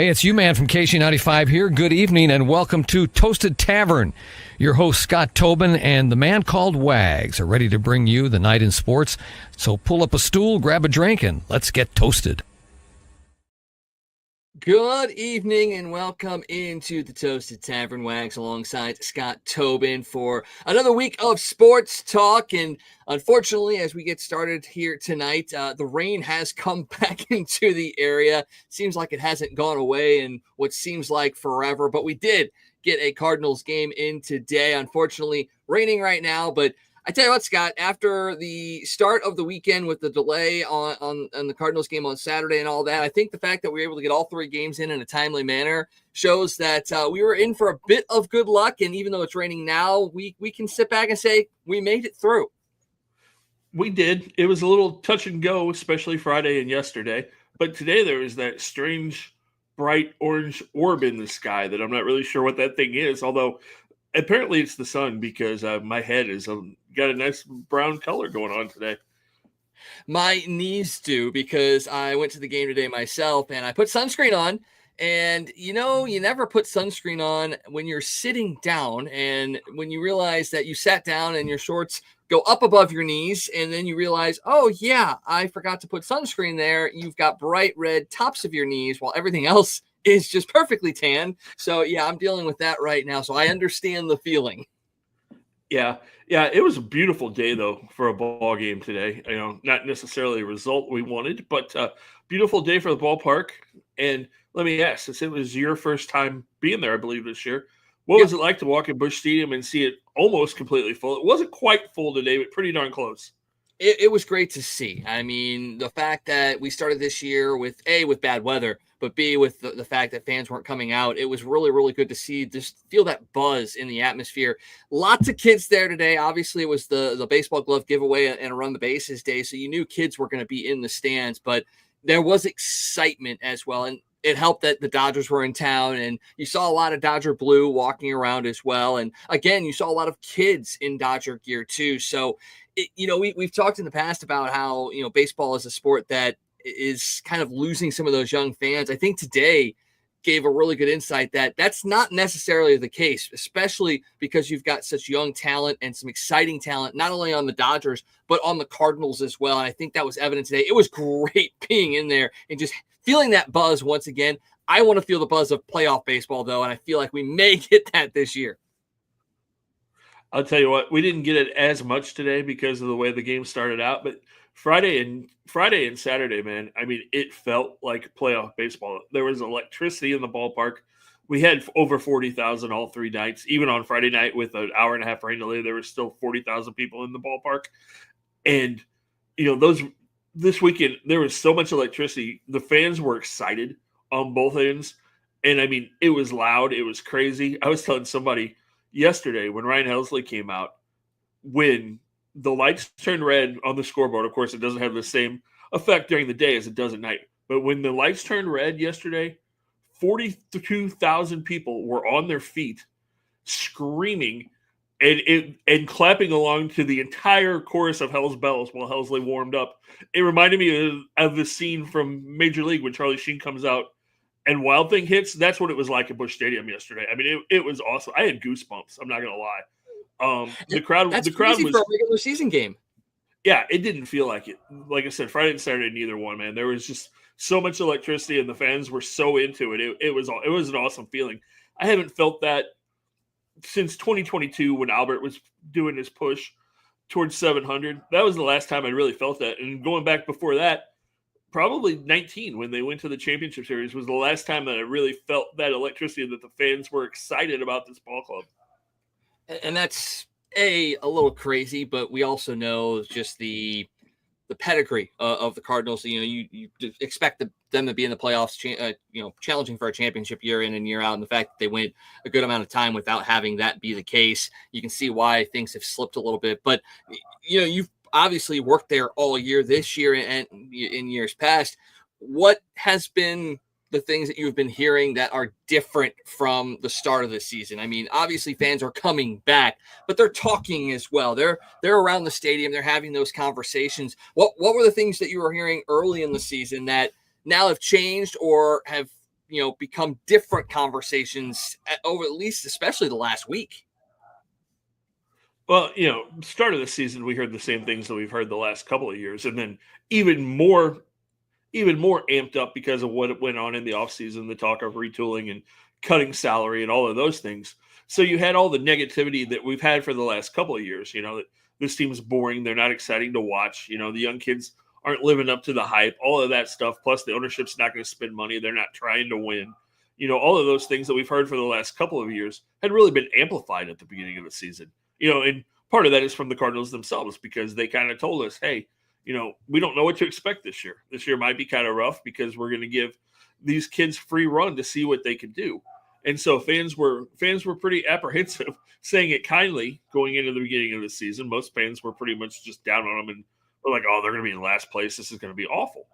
Hey, it's you, man, from KC95 here. Good evening and welcome to Toasted Tavern. Your host, Scott Tobin, and the man called Wags are ready to bring you the night in sports. So pull up a stool, grab a drink, and let's get toasted. Good evening and welcome into the Toasted Tavern. Wags alongside Scott Tobin for another week of sports talk. And unfortunately, as we get started here tonight, the rain has come back into the area. Seems like it hasn't gone away in what seems like forever, but we did get a Cardinals game in today. Unfortunately, raining right now, but I tell you what, Scott, after the start of the weekend with the delay on the Cardinals game on Saturday and all that, I think the fact that we were able to get all three games in a timely manner shows that we were in for a bit of good luck. And even though it's raining now, we can sit back and say we made it through. We did. It was a little touch and go, especially Friday and yesterday. But today there was that strange, bright orange orb in the sky that I'm not really sure what that thing is, although apparently it's the sun because my head is got a nice brown color going on today. My knees do, because I went to the game today myself and I put sunscreen on. And, you know, you never put sunscreen on when you're sitting down. And when you realize that you sat down and your shorts go up above your knees, and then you realize, oh, yeah, I forgot to put sunscreen there. You've got bright red tops of your knees while everything else is just perfectly tan. So, yeah, I'm dealing with that right now. So I understand the feeling. Yeah, it was a beautiful day, though, for a ball game today. You know, not necessarily a result we wanted, but beautiful day for the ballpark. And let me ask, since it was your first time being there, I believe, this year, what was it like to walk in Busch Stadium and see it almost completely full? It wasn't quite full today, but pretty darn close. It was great to see. I mean, the fact that we started this year with bad weather, but B, with the fact that fans weren't coming out, it was really, really good to see, just feel that buzz in the atmosphere. Lots of kids there today. Obviously, it was the baseball glove giveaway and a run the bases day, so you knew kids were going to be in the stands, but there was excitement as well. And it helped that the Dodgers were in town, and you saw a lot of Dodger blue walking around as well. And again, you saw a lot of kids in Dodger gear too. So, we've talked in the past about how, baseball is a sport that is kind of losing some of those young fans. I think today gave a really good insight that that's not necessarily the case, especially because you've got such young talent and some exciting talent, not only on the Dodgers, but on the Cardinals as well. And I think that was evident today. It was great being in there and just feeling that buzz once again. I want to feel the buzz of playoff baseball, though, and I feel like we may get that this year. I'll tell you what, we didn't get it as much today because of the way the game started out, but Friday and Saturday, man, I mean, it felt like playoff baseball. There was electricity in the ballpark. We had over 40,000 all three nights. Even on Friday night with an hour and a half rain delay, there were still 40,000 people in the ballpark. And, this weekend, there was so much electricity. The fans were excited on both ends. And, I mean, it was loud. It was crazy. I was telling somebody yesterday when Ryan Helsley came out, when the lights turned red on the scoreboard, of course, it doesn't have the same effect during the day as it does at night. But when the lights turned red yesterday, 42,000 people were on their feet screaming and clapping along to the entire chorus of Hell's Bells while Helsley warmed up. It reminded me of the scene from Major League when Charlie Sheen comes out and Wild Thing hits. That's what it was like at Busch Stadium yesterday. I mean, it was awesome. I had goosebumps. I'm not going to lie. The crowd was for a regular season game. Yeah, it didn't feel like it. Like I said, Friday and Saturday, neither one, man. There was just so much electricity, and the fans were so into it. It was an awesome feeling. I haven't felt that since 2022 when Albert was doing his push towards 700. That was the last time I really felt that. And going back before that, probably 19 when they went to the championship series was the last time that I really felt that electricity, that the fans were excited about this ball club. And that's a little crazy, but we also know just the pedigree of the Cardinals. You expect them to be in the playoffs, challenging for a championship year in and year out. And the fact that they went a good amount of time without having that be the case, you can see why things have slipped a little bit. But, you've obviously worked there all year this year and in years past. What has been the things that you've been hearing that are different from the start of the season? I mean, obviously fans are coming back, but they're talking as well. They're around the stadium. They're having those conversations. What were the things that you were hearing early in the season that now have changed or have become different conversations over at least, especially the last week. Well, start of the season, we heard the same things that we've heard the last couple of years, and then even more amped up because of what went on in the offseason, the talk of retooling and cutting salary and all of those things. So you had all the negativity that we've had for the last couple of years, that this team is boring. They're not exciting to watch. The young kids aren't living up to the hype, all of that stuff. Plus the ownership's not going to spend money. They're not trying to win. All of those things that we've heard for the last couple of years had really been amplified at the beginning of the season. And part of that is from the Cardinals themselves, because they kind of told us, hey, we don't know what to expect this year. This year might be kind of rough because we're going to give these kids free run to see what they can do. And so fans were pretty apprehensive, saying it kindly, going into the beginning of the season. Most fans were pretty much just down on them and were like, oh, they're going to be in last place. This is going to be awful.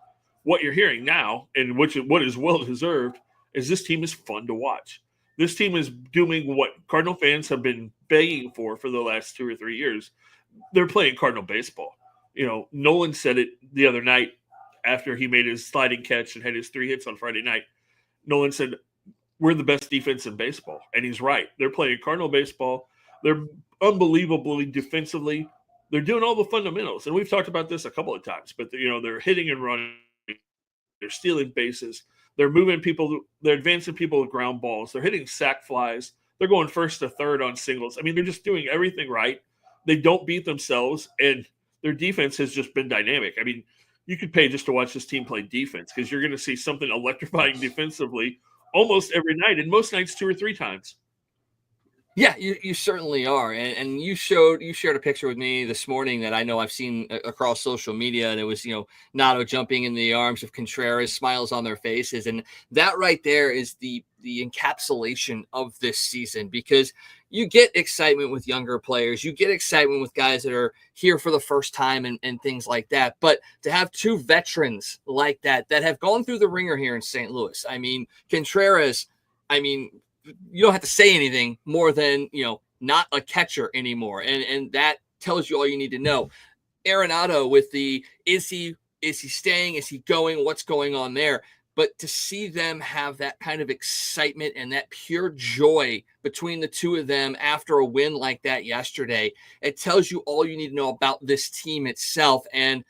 What you're hearing now, and what is well deserved, is this team is fun to watch. This team is doing what Cardinal fans have been begging for the last 2 or 3 years. They're playing Cardinal baseball. Nolan said it the other night after he made his sliding catch and had his 3 hits on Friday night. Nolan said, we're the best defense in baseball. And he's right. They're playing Cardinal baseball. They're unbelievably defensively. They're doing all the fundamentals. And we've talked about this a couple of times, but they're hitting and running. They're stealing bases. They're moving people. They're advancing people with ground balls. They're hitting sac flies. They're going first to third on singles. I mean, they're just doing everything right. They don't beat themselves, and their defense has just been dynamic. I mean, you could pay just to watch this team play defense, because you're going to see something electrifying defensively almost every night, and most nights 2 or 3 times. Yeah, you certainly are. And you shared a picture with me this morning that I know I've seen across social media, and it was, Nato jumping in the arms of Contreras, smiles on their faces. And that right there is the encapsulation of this season, because you get excitement with younger players. You get excitement with guys that are here for the first time and things like that. But to have 2 veterans like that have gone through the ringer here in St. Louis, I mean, Contreras, you don't have to say anything more than, not a catcher anymore. And that tells you all you need to know. Arenado with the, is he staying? Is he going? What's going on there? But to see them have that kind of excitement and that pure joy between the 2 of them after a win like that yesterday, it tells you all you need to know about this team itself. And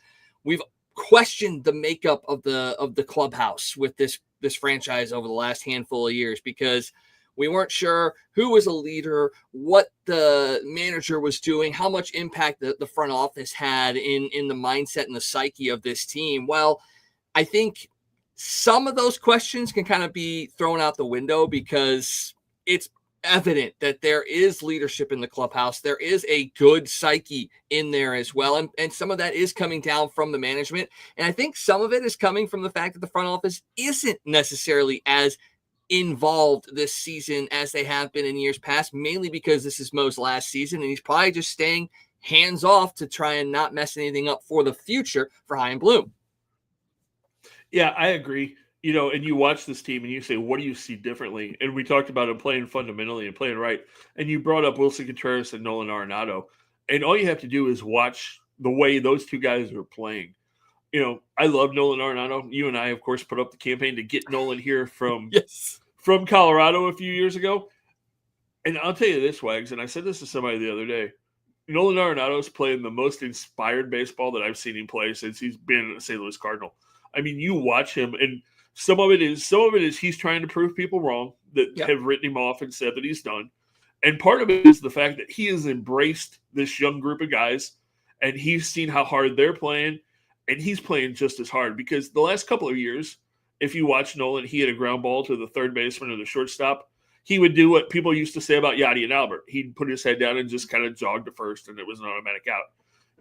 we've questioned the makeup of the clubhouse with this franchise over the last handful of years, because we weren't sure who was a leader, what the manager was doing, how much impact the front office had in the mindset and the psyche of this team. Well, I think some of those questions can kind of be thrown out the window, because it's evident that there is leadership in the clubhouse. There is a good psyche in there as well. And some of that is coming down from the management. And I think some of it is coming from the fact that the front office isn't necessarily as involved this season as they have been in years past, mainly because this is Mo's last season, and he's probably just staying hands off to try and not mess anything up for the future for Chaim Bloom. Yeah, I agree. And you watch this team and you say, what do you see differently? And we talked about him playing fundamentally and playing right. And you brought up Wilson Contreras and Nolan Arenado. And all you have to do is watch the way those 2 guys are playing. I love Nolan Arenado. You and I, of course, put up the campaign to get Nolan here from Colorado a few years ago. And I'll tell you this, Wags, and I said this to somebody the other day. Nolan Arenado is playing the most inspired baseball that I've seen him play since he's been a St. Louis Cardinal. I mean, you watch him, and some of it is he's trying to prove people wrong that have written him off and said that he's done. And part of it is the fact that he has embraced this young group of guys, and he's seen how hard they're playing, and he's playing just as hard. Because the last couple of years, if you watch Nolan, he had a ground ball to the third baseman or the shortstop. He would do what people used to say about Yadi and Albert. He'd put his head down and just kind of jog to first, and it was an automatic out.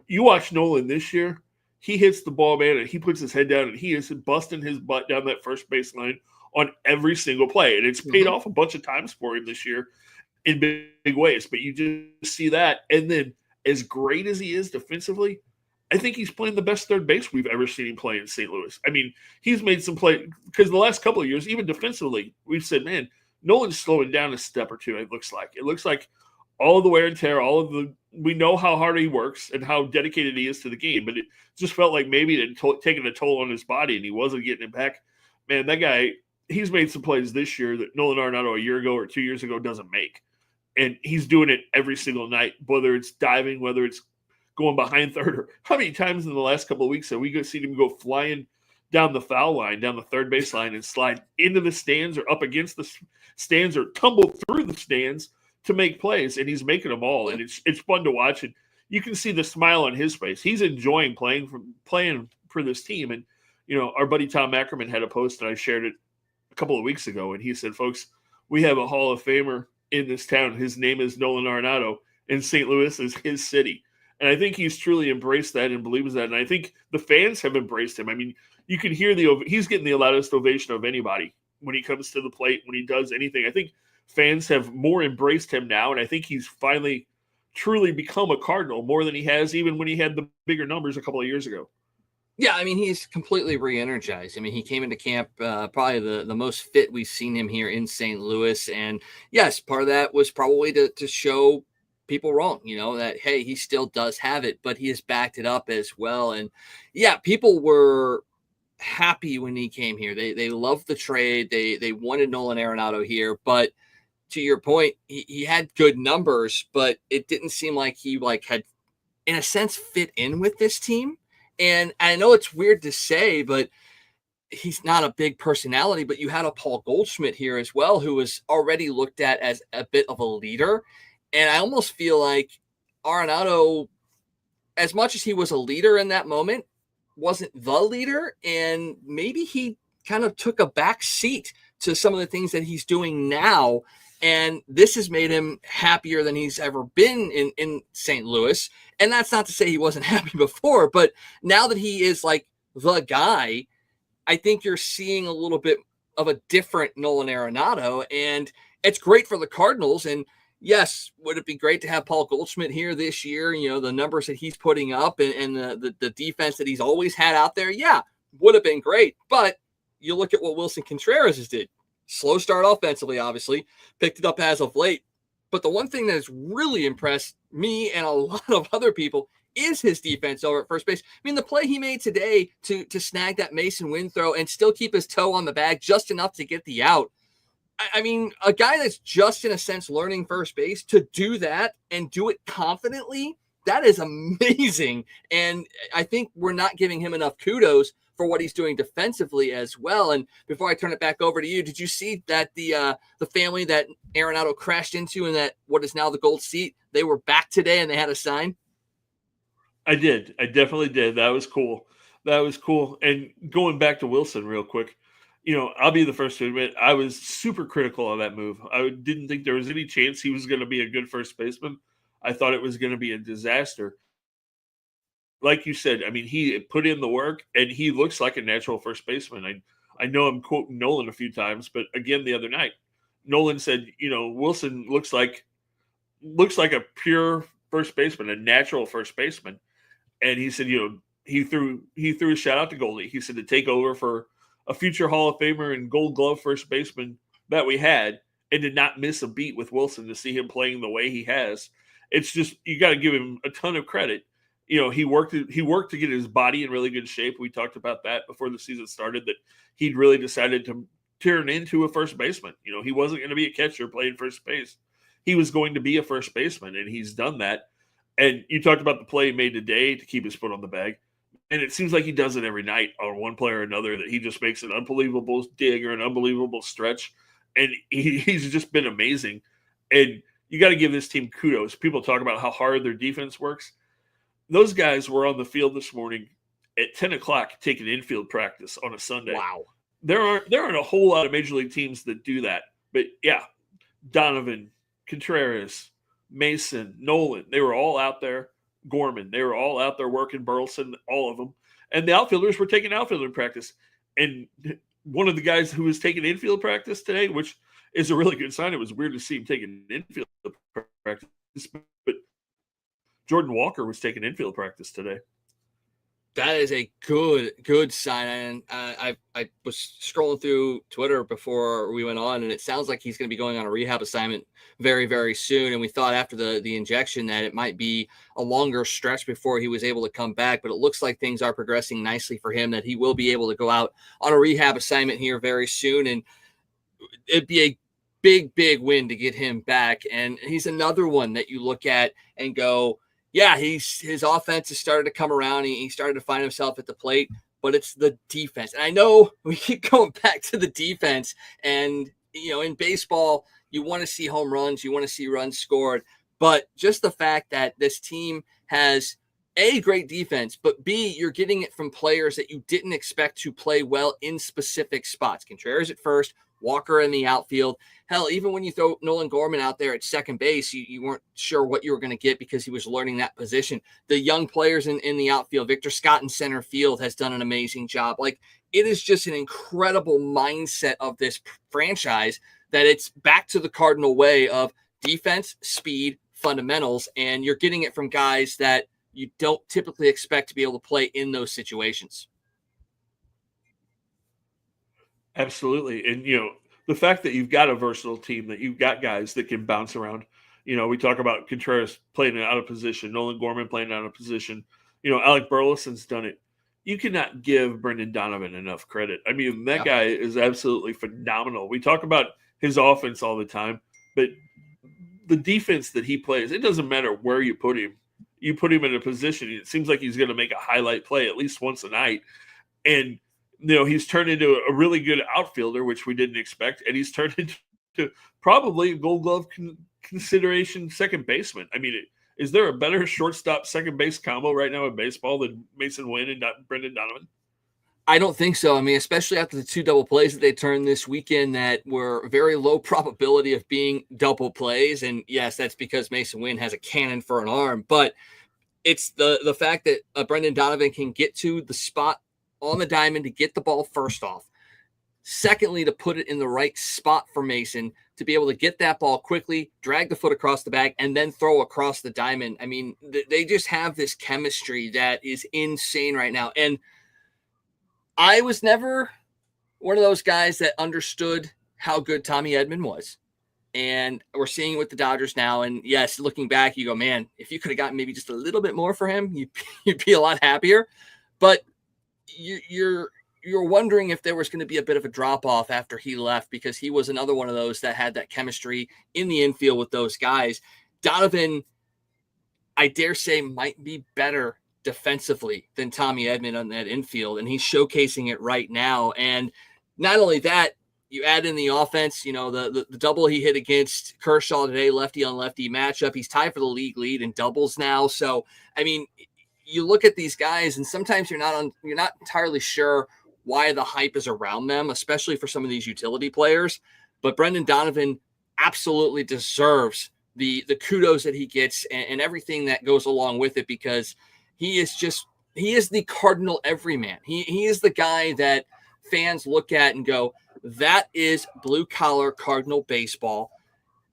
You watch Nolan this year, he hits the ball, man, and he puts his head down, and he is busting his butt down that first baseline on every single play. And it's paid off a bunch of times for him this year in big ways. But you just see that. And then as great as he is defensively, I think he's playing the best third base we've ever seen him play in St. Louis. I mean, he's made some play, because the last couple of years, even defensively, we've said, man, Nolan's slowing down a step or two, it looks like. It looks like all of the wear and tear, we know how hard he works and how dedicated he is to the game, but it just felt like maybe it had taken a toll on his body and he wasn't getting it back. Man, that guy, he's made some plays this year that Nolan Arenado a year ago or 2 years ago doesn't make. And he's doing it every single night, whether it's diving, whether it's going behind third, or how many times in the last couple of weeks have we seen him go flying down the foul line, down the third base line, and slide into the stands or up against the stands or tumble through the stands to make plays, and he's making them all. And it's fun to watch, and you can see the smile on his face. He's enjoying playing for this team. And our buddy Tom Ackerman had a post, and I shared it a couple of weeks ago, and he said, "Folks, we have a Hall of Famer in this town. His name is Nolan Arenado, and St. Louis is his city." And I think he's truly embraced that and believes that. And I think the fans have embraced him. I mean, you can hear he's getting the loudest ovation of anybody when he comes to the plate, when he does anything. I think fans have more embraced him now, and I think he's finally truly become a Cardinal more than he has even when he had the bigger numbers a couple of years ago. Yeah, I mean, he's completely re-energized. I mean, he came into camp probably the most fit we've seen him here in St. Louis. And yes, part of that was probably to show people wrong, that, hey, he still does have it, but he has backed it up as well. And yeah, people were happy when he came here. They loved the trade. They wanted Nolan Arenado here, but to your point, he had good numbers, but it didn't seem like he had, in a sense, fit in with this team. And I know it's weird to say, but he's not a big personality, but you had a Paul Goldschmidt here as well, who was already looked at as a bit of a leader. And I almost feel like Arenado, as much as he was a leader in that moment, wasn't the leader. And maybe he kind of took a back seat to some of the things that he's doing now. And this has made him happier than he's ever been in St. Louis. And that's not to say he wasn't happy before, but now that he is like the guy, I think you're seeing a little bit of a different Nolan Arenado. And it's great for the Cardinals. And yes, would it be great to have Paul Goldschmidt here this year? The numbers that he's putting up and the defense that he's always had out there. Yeah, would have been great. But you look at what Wilson Contreras did. Slow start offensively, obviously, picked it up as of late. But the one thing that has really impressed me and a lot of other people is his defense over at first base. I mean, the play he made today to snag that Mason Wynn throw and still keep his toe on the bag just enough to get the out. I mean, a guy that's just, in a sense, learning first base, to do that and do it confidently, that is amazing. And I think we're not giving him enough kudos for what he's doing defensively as well. And before I turn it back over to you, did you see that the family that Arenado crashed into in that what is now the Gold Seat, they were back today and they had a sign? I did. I definitely did. That was cool. And going back to Wilson real quick, I'll be the first to admit I was super critical of that move. I didn't think there was any chance he was going to be a good first baseman. I thought it was going to be a disaster. Like you said, I mean, he put in the work, and he looks like a natural first baseman. I know I'm quoting Nolan a few times, but again, the other night, Nolan said, Wilson looks like a pure first baseman, a natural first baseman. And he said, he threw a shout out to Goldie. He said to take over for a future Hall of Famer and Gold Glove first baseman that we had, and did not miss a beat with Wilson to see him playing the way he has. It's just, you got to give him a ton of credit. He worked to get his body in really good shape. We talked about that before the season started, that he'd really decided to turn into a first baseman. He wasn't going to be a catcher playing first base. He was going to be a first baseman, and he's done that. And you talked about the play he made today to keep his foot on the bag. And it seems like he does it every night on one play or another, that he just makes an unbelievable dig or an unbelievable stretch. And he's just been amazing. And you got to give this team kudos. People talk about how hard their defense works. Those guys were on the field this morning at 10 o'clock taking infield practice on a Sunday. Wow. There aren't a whole lot of major league teams that do that. But yeah, Donovan, Contreras, Mason, Nolan, they were all out there. Gorman, they were all out there working. Burleson, all of them. And the outfielders were taking outfielder practice. And one of the guys who was taking infield practice today, which is a really good sign. It was weird to see him taking infield practice, but Jordan Walker was taking infield practice today. That is a good sign. And I was scrolling through Twitter before we went on, and it sounds like he's going to be going on a rehab assignment very, very soon. And we thought after the injection that it might be a longer stretch before he was able to come back. But it looks like things are progressing nicely for him, that he will be able to go out on a rehab assignment here very soon. And it'd be a big win to get him back. And he's another one that you look at and go, yeah, his offense has started to come around. He started to find himself at the plate, but it's the defense. And I know we keep going back to the defense. And, in baseball, you want to see home runs. You want to see runs scored. But just the fact that this team has, A, great defense, but B, you're getting it from players that you didn't expect to play well in specific spots. Contreras at first, Walker in the outfield. Hell, even when you throw Nolan Gorman out there at second base, you weren't sure what you were going to get because he was learning that position. The young players in the outfield, Victor Scott in center field has done an amazing job. Like, it is just an incredible mindset of this franchise that it's back to the Cardinal way of defense, speed, fundamentals, and you're getting it from guys that you don't typically expect to be able to play in those situations. Absolutely. And, the fact that you've got a versatile team, that you've got guys that can bounce around. We talk about Contreras playing out of position, Nolan Gorman playing out of position. Alec Burleson's done it. You cannot give Brendan Donovan enough credit. I mean, that guy is absolutely phenomenal. We talk about his offense all the time, but the defense that he plays, it doesn't matter where you put him. You put him in a position, it seems like he's going to make a highlight play at least once a night. And he's turned into a really good outfielder, which we didn't expect, and he's turned into probably a Gold Glove consideration second baseman. I mean, is there a better shortstop second base combo right now in baseball than Mason Wynn and Brendan Donovan? I don't think so. I mean, especially after the 2 double plays that they turned this weekend that were very low probability of being double plays. And yes, that's because Mason Wynn has a cannon for an arm, but it's the fact that Brendan Donovan can get to the spot on the diamond to get the ball first off. Secondly, to put it in the right spot for Mason to be able to get that ball quickly, drag the foot across the bag, and then throw across the diamond. I mean, they just have this chemistry that is insane right now. And I was never one of those guys that understood how good Tommy Edman was. And we're seeing it with the Dodgers now. And yes, looking back, you go, man, if you could have gotten maybe just a little bit more for him, you'd be a lot happier. But you're wondering if there was going to be a bit of a drop off after he left, because he was another one of those that had that chemistry in the infield with those guys. Donovan, I dare say, might be better defensively than Tommy Edman on that infield, and he's showcasing it right now. And not only that, you add in the offense, the double he hit against Kershaw today, lefty on lefty matchup. He's tied for the league lead in doubles now. So, I mean, you look at these guys, and sometimes you're not entirely sure why the hype is around them, especially for some of these utility players. But Brendan Donovan absolutely deserves the kudos that he gets and everything that goes along with it, because he is the Cardinal everyman. He is the guy that fans look at and go, that is blue collar Cardinal baseball.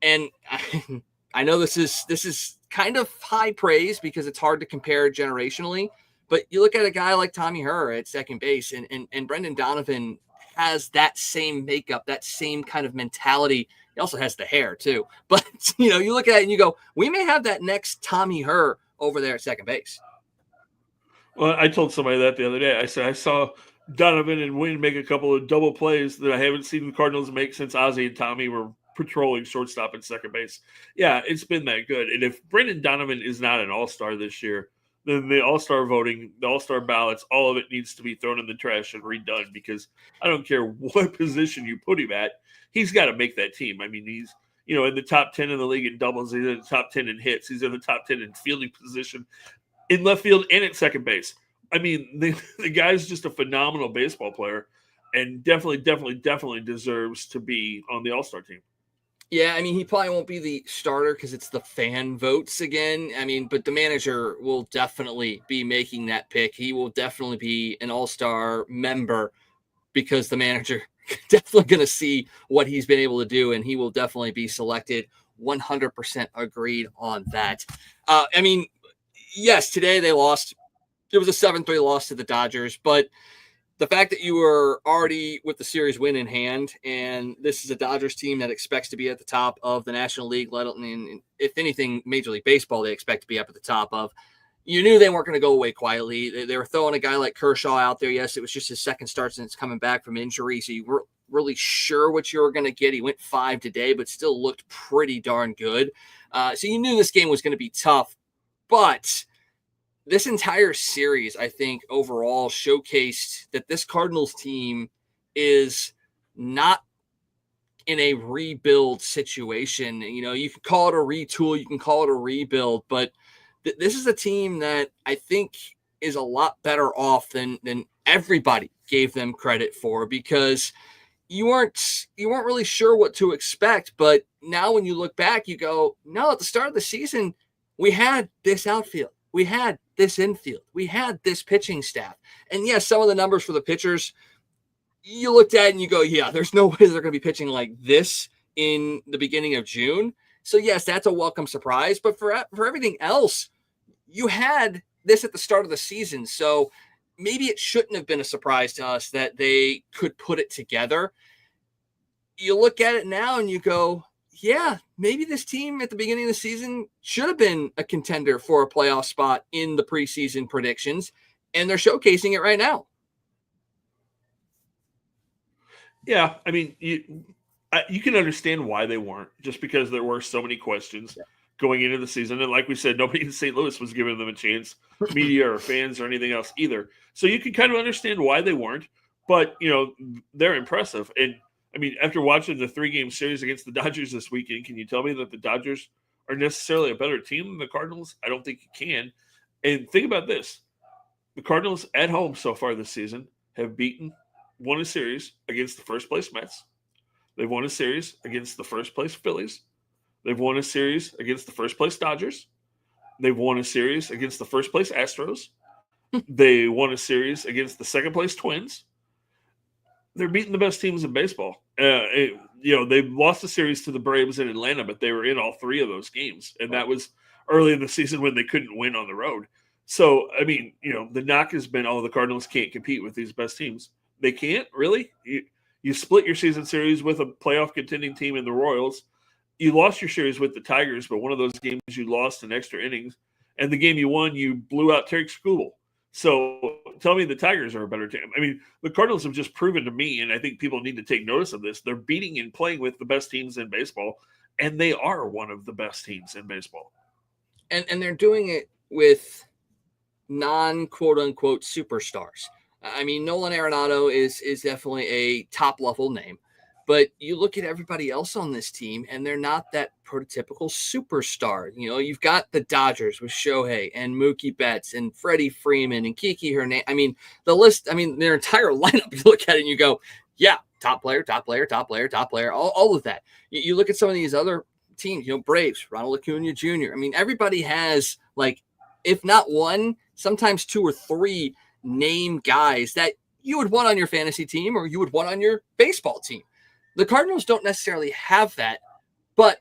And I know this is kind of high praise because it's hard to compare generationally, but you look at a guy like Tommy Herr at second base, and Brendan Donovan has that same makeup, that same kind of mentality. He also has the hair too. But, you look at it and you go, we may have that next Tommy Herr over there at second base. Well, I told somebody that the other day. I said I saw Donovan and Wynn make a couple of double plays that I haven't seen the Cardinals make since Ozzie and Tommy were patrolling shortstop and second base. Yeah, it's been that good. And if Brendan Donovan is not an all-star this year, then the all-star voting, the all-star ballots, all of it needs to be thrown in the trash and redone, because I don't care what position you put him at, he's got to make that team. I mean, he's, in the top 10 in the league in doubles. He's in the top 10 in hits. He's in the top 10 in fielding position, in left field and at second base. I mean, the guy's just a phenomenal baseball player, and definitely deserves to be on the all-star team. Yeah, I mean, he probably won't be the starter because it's the fan votes again. I mean, but the manager will definitely be making that pick. He will definitely be an all-star member because the manager definitely going to see what he's been able to do, and he will definitely be selected. 100% agreed on that. I mean, yes, today they lost it was a 7-3 loss to the Dodgers, but the fact that you were already with the series win in hand, and this is a Dodgers team that expects to be at the top of the National League, let alone, if anything, Major League Baseball, they expect to be up at the top of. You knew they weren't going to go away quietly. They were throwing a guy like Kershaw out there. Yes, it was just his second start since coming back from injury, so you weren't really sure what you were going to get. He went 5 today, but still looked pretty darn good. So you knew this game was going to be tough, but this entire series, I think, overall showcased that this Cardinals team is not in a rebuild situation. You know, you can call it a retool, you can call it a rebuild, but this is a team that I think is a lot better off than everybody gave them credit for, because you weren't really sure what to expect. But now when you look back, you go, no, at the start of the season, we had this outfield. We had this infield. We had this pitching staff. And yes, some of the numbers for the pitchers, you looked at it and you go, yeah, there's no way they're going to be pitching like this in the beginning of June. So yes, that's a welcome surprise. But for everything else, you had this at the start of the season. So maybe it shouldn't have been a surprise to us that they could put it together. You look at it now and you go, yeah, maybe this team at the beginning of the season should have been a contender for a playoff spot in the preseason predictions, and they're showcasing it right now. Yeah, I mean, you can understand why they weren't, just because there were so many questions going into the season. And like we said, nobody in St. Louis was giving them a chance, media or fans or anything else either. So you can kind of understand why they weren't, but, you know, they're impressive. And I mean, after watching the 3-game series against the Dodgers this weekend, can you tell me that the Dodgers are necessarily a better team than the Cardinals? I don't think you can. And think about this. The Cardinals at home so far this season have won a series against the first place Mets. They've won a series against the first place Phillies. They've won a series against the first place Dodgers. They've won a series against the first place Astros. They won a series against the second place Twins. They're beating the best teams in baseball. You know, they lost a series to the Braves in Atlanta, but they were in all 3 of those games. And that was early in the season when they couldn't win on the road. So, I mean, you know, the knock has been, the Cardinals can't compete with these best teams. They can't, really? You split your season series with a playoff contending team in the Royals. You lost your series with the Tigers, but one of those games you lost in extra innings. And the game you won, you blew out Terry Skubal. So tell me the Tigers are a better team. I mean, the Cardinals have just proven to me, and I think people need to take notice of this, they're beating and playing with the best teams in baseball, and they are one of the best teams in baseball. And they're doing it with non-quote-unquote superstars. I mean, Nolan Arenado is definitely a top-level name. But you look at everybody else on this team, and they're not that prototypical superstar. You know, you've got the Dodgers with Shohei and Mookie Betts and Freddie Freeman and Kiki Hernandez. I mean, the list, their entire lineup, you look at it and you go, yeah, top player, all of that. You look at some of these other teams, you know, Braves, Ronald Acuna Jr. I mean, everybody has, like, if not one, sometimes 2 or 3 name guys that you would want on your fantasy team or you would want on your baseball team. The Cardinals don't necessarily have that, but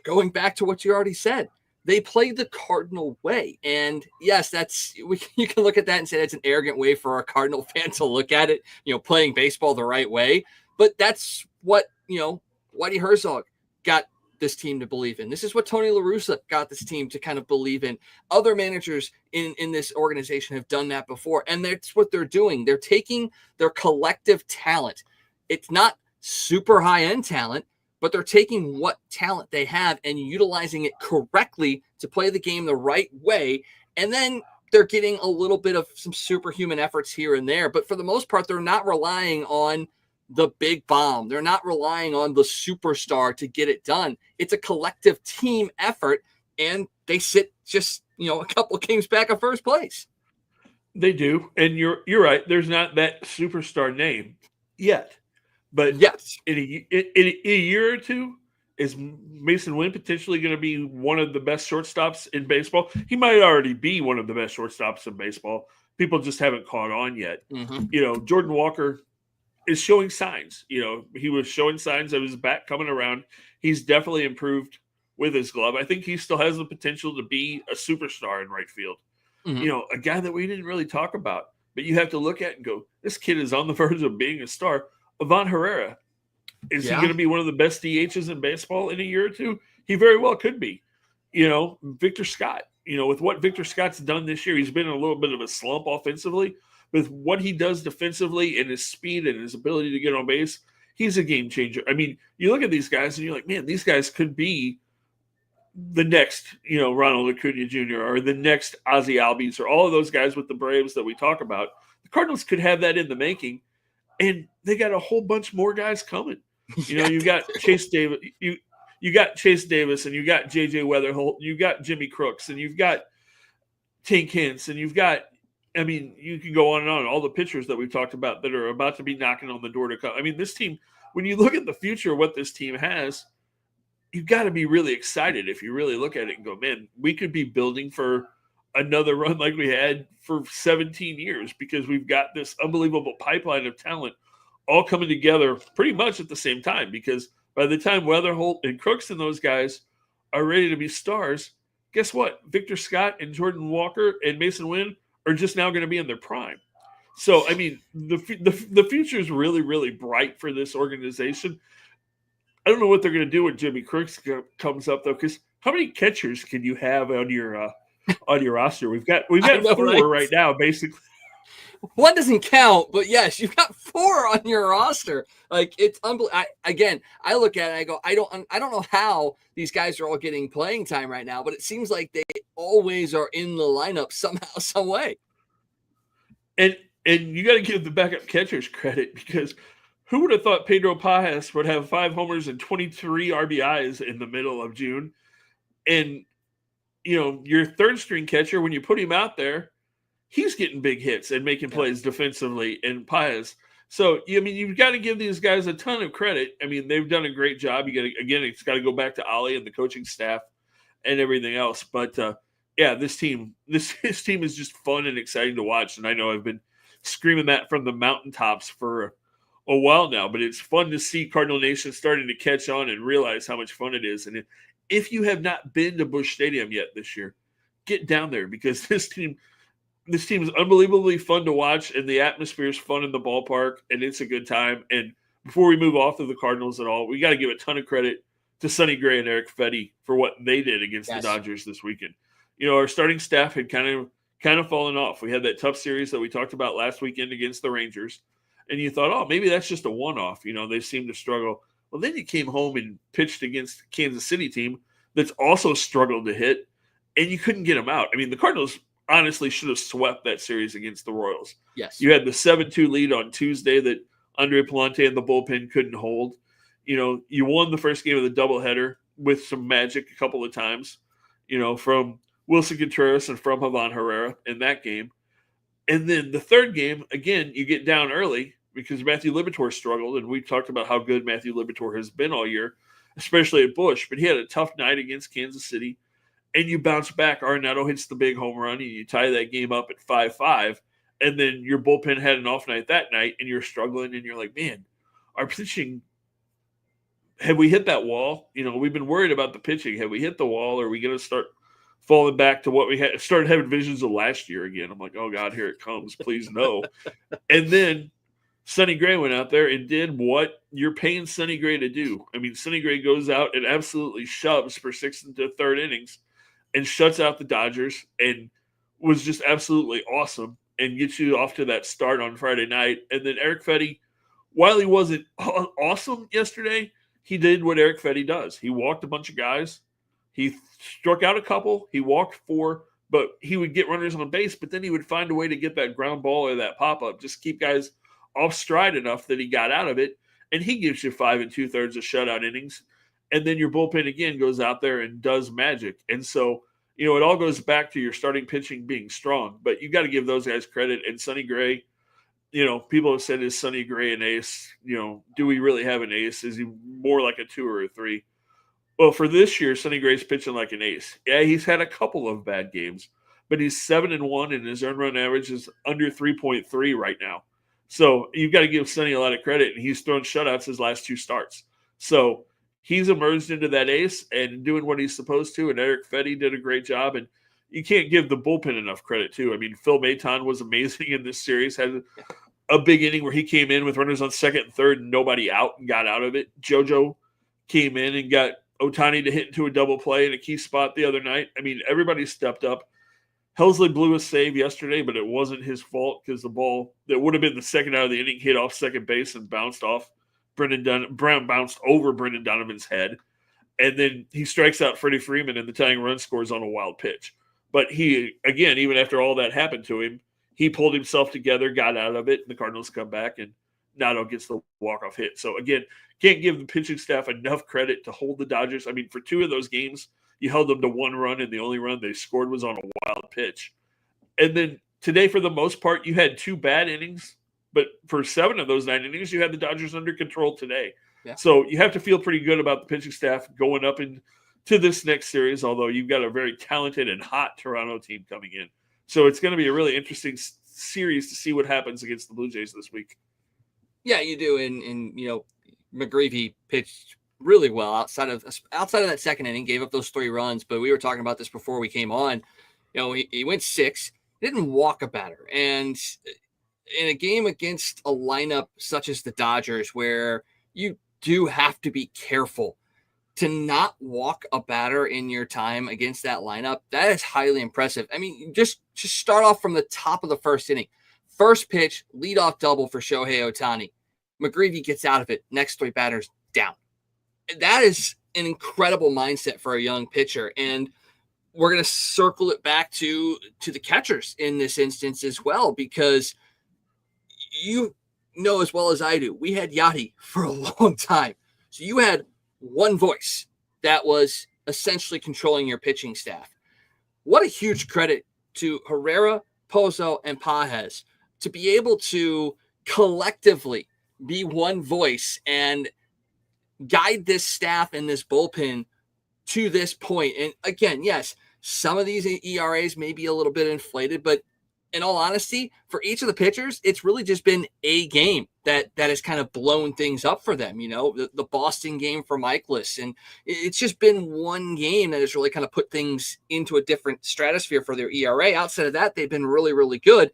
going back to what you already said, they play the Cardinal way. And yes, you can look at that and say that's an arrogant way for a Cardinal fan to look at it, you know, playing baseball the right way. But that's what, you know, Whitey Herzog got this team to believe in. This is what Tony La Russa got this team to kind of believe in. Other managers in this organization have done that before, and that's what they're doing. They're taking their collective talent. It's not super high-end talent, but they're taking what talent they have and utilizing it correctly to play the game the right way. And then they're getting a little bit of some superhuman efforts here and there. But for the most part, they're not relying on the big bomb. They're not relying on the superstar to get it done. It's a collective team effort, and they sit just, you know, a couple of games back of first place. They do. And you're right. There's not that superstar name yet. But yes, in a year or two, is Mason Wynn potentially going to be one of the best shortstops in baseball? He might already be one of the best shortstops in baseball. People just haven't caught on yet. Mm-hmm. You know, Jordan Walker is showing signs. You know, he was showing signs of his back coming around. He's definitely improved with his glove. I think he still has the potential to be a superstar in right field. a guy that we didn't really talk about, but you have to look at and go, this kid is on the verge of being a star. Ivan Herrera, is he going to be one of the best DHs in baseball in a year or two? He very well could be. Victor Scott, with what Victor Scott's done this year, he's been in a little bit of a slump offensively. With what he does defensively and his speed and his ability to get on base, he's a game changer. I mean, you look at these guys and you're like, man, these guys could be the next, Ronald Acuna Jr. or the next Ozzie Albies or all of those guys with the Braves that we talk about. The Cardinals could have that in the making, and they got a whole bunch more guys coming. You got Chase Davis, you got Chase Davis, and you got JJ Weatherholt, you got Jimmy Crooks, and you've got Tank Hintz, and you've got, you can go on and on. All the pitchers that we've talked about that are about to be knocking on the door to come. I mean, this team, when you look at the future of what this team has, you've got to be really excited if you really look at it and go, man, we could be building for another run like we had for 17 years because we've got this unbelievable pipeline of talent all coming together pretty much at the same time. Because by the time Weatherholt and Crooks and those guys are ready to be stars, guess what? Victor Scott and Jordan Walker and Mason Wynn are just now going to be in their prime. So, the future is really, really bright for this organization. I don't know what they're going to do when Jimmy Crooks comes up, though, because how many catchers can you have on your roster? We've got 4 right now, basically. One doesn't count, but yes, you've got 4 on your roster. Like, it's unbelievable. I look at it and I go, I don't know how these guys are all getting playing time right now, but it seems like they always are in the lineup somehow, some way. And you got to give the backup catchers credit, because who would have thought Pedro Pajas would have 5 homers and 23 RBIs in the middle of June? And, your third string catcher, when you put him out there, he's getting big hits and making plays defensively in Pajas. So, you've got to give these guys a ton of credit. They've done a great job. It's got to go back to Ollie and the coaching staff and everything else. But, this team is just fun and exciting to watch. And I know I've been screaming that from the mountaintops for a while now, but it's fun to see Cardinal Nation starting to catch on and realize how much fun it is. And if you have not been to Busch Stadium yet this year, get down there, because this team is unbelievably fun to watch, and the atmosphere is fun in the ballpark, and it's a good time. And before we move off of the Cardinals at all, we got to give a ton of credit to Sonny Gray and Eric Fetty for what they did against the Dodgers this weekend. Our starting staff had kind of fallen off. We had that tough series that we talked about last weekend against the Rangers, and you thought, oh, maybe that's just a one-off. They seem to struggle. Well, then you came home and pitched against the Kansas City team that's also struggled to hit, and you couldn't get them out. The Cardinals honestly should have swept that series against the Royals. Yes. You had the 7-2 lead on Tuesday that Andre Palante and the bullpen couldn't hold. You won the first game of the doubleheader with some magic a couple of times, from Wilson Contreras and from Ivan Herrera in that game. And then the third game, again, you get down early because Matthew Liberatore struggled, and we talked about how good Matthew Liberatore has been all year, especially at Busch. But he had a tough night against Kansas City, and you bounce back. Arenado hits the big home run, and you tie that game up at 5-5, and then your bullpen had an off night that night, and you're struggling, and you're like, man, our pitching, have we hit that wall? We've been worried about the pitching. Have we hit the wall? Or are we going to start falling back to what we had? Started having visions of last year again. I'm like, oh, God, here it comes. Please no. And then Sonny Gray went out there and did what you're paying Sonny Gray to do. Sonny Gray goes out and absolutely shoves for 6th and 3rd innings and shuts out the Dodgers and was just absolutely awesome and gets you off to that start on Friday night. And then Eric Fetty, while he wasn't awesome yesterday, he did what Eric Fetty does. He walked a bunch of guys. He struck out a couple. He walked 4, but he would get runners on base, but then he would find a way to get that ground ball or that pop-up, just keep guys off stride enough that he got out of it, and he gives you 5 2/3 of shutout innings. And then your bullpen again goes out there and does magic. And so, it all goes back to your starting pitching being strong, but you got to give those guys credit. And Sonny Gray, people have said, is Sonny Gray an ace? Do we really have an ace? Is he more like a 2 or a 3? Well, for this year, Sonny Gray's pitching like an ace. Yeah, he's had a couple of bad games, but he's 7-1, and his earned run average is under 3.3 right now. So you've got to give Sonny a lot of credit, and he's thrown shutouts his last 2 starts. So he's emerged into that ace and doing what he's supposed to, and Eric Fetty did a great job. And, you can't give the bullpen enough credit too. I mean, Phil Maton was amazing in this series. Had a big inning where he came in with runners on second and third and nobody out and got out of it. JoJo came in and got Ohtani to hit into a double play in a key spot the other night. I mean, everybody stepped up. Helsley blew a save yesterday, but it wasn't his fault because the ball that would have been the second out of the inning hit off second base and bounced off Brown bounced over Brendan Donovan's head. And then he strikes out Freddie Freeman and the tying run scores on a wild pitch. But he, again, even after all that happened to him, he pulled himself together, got out of it, and the Cardinals come back, and Nato gets the walk-off hit. So, again, can't give the pitching staff enough credit to hold the Dodgers. I mean, for 2 of those games, you held them to 1 run, and the only run they scored was on a wild pitch. And then today, for the most part, you had 2 bad innings, but for 7 of those 9 innings, you had the Dodgers under control today. Yeah. So you have to feel pretty good about the pitching staff going up into this next series, although you've got a very talented and hot Toronto team coming in. So it's going to be a really interesting series to see what happens against the Blue Jays this week. Yeah, you do. And McGreevy pitched really well outside of that second inning, gave up those 3 runs. But we were talking about this before we came on. He went 6, didn't walk a batter. And in a game against a lineup such as the Dodgers, where you do have to be careful to not walk a batter in your time against that lineup, that is highly impressive. I mean, just start off from the top of the first inning. First pitch, leadoff double for Shohei Ohtani. McGreevy gets out of it. Next 3 batters down. That is an incredible mindset for a young pitcher. And we're going to circle it back to the catchers in this instance as well, because you know as well as I do, we had Yachty for a long time. So you had one voice that was essentially controlling your pitching staff. What a huge credit to Herrera, Pozo, and Pages to be able to collectively be one voice and guide this staff and this bullpen to this point. And again, yes, some of these ERAs may be a little bit inflated, but in all honesty, for each of the pitchers, it's really just been a game that has kind of blown things up for them. The Boston game for Michaelis, and it's just been one game that has really kind of put things into a different stratosphere for their ERA. Outside of that, they've been really, really good.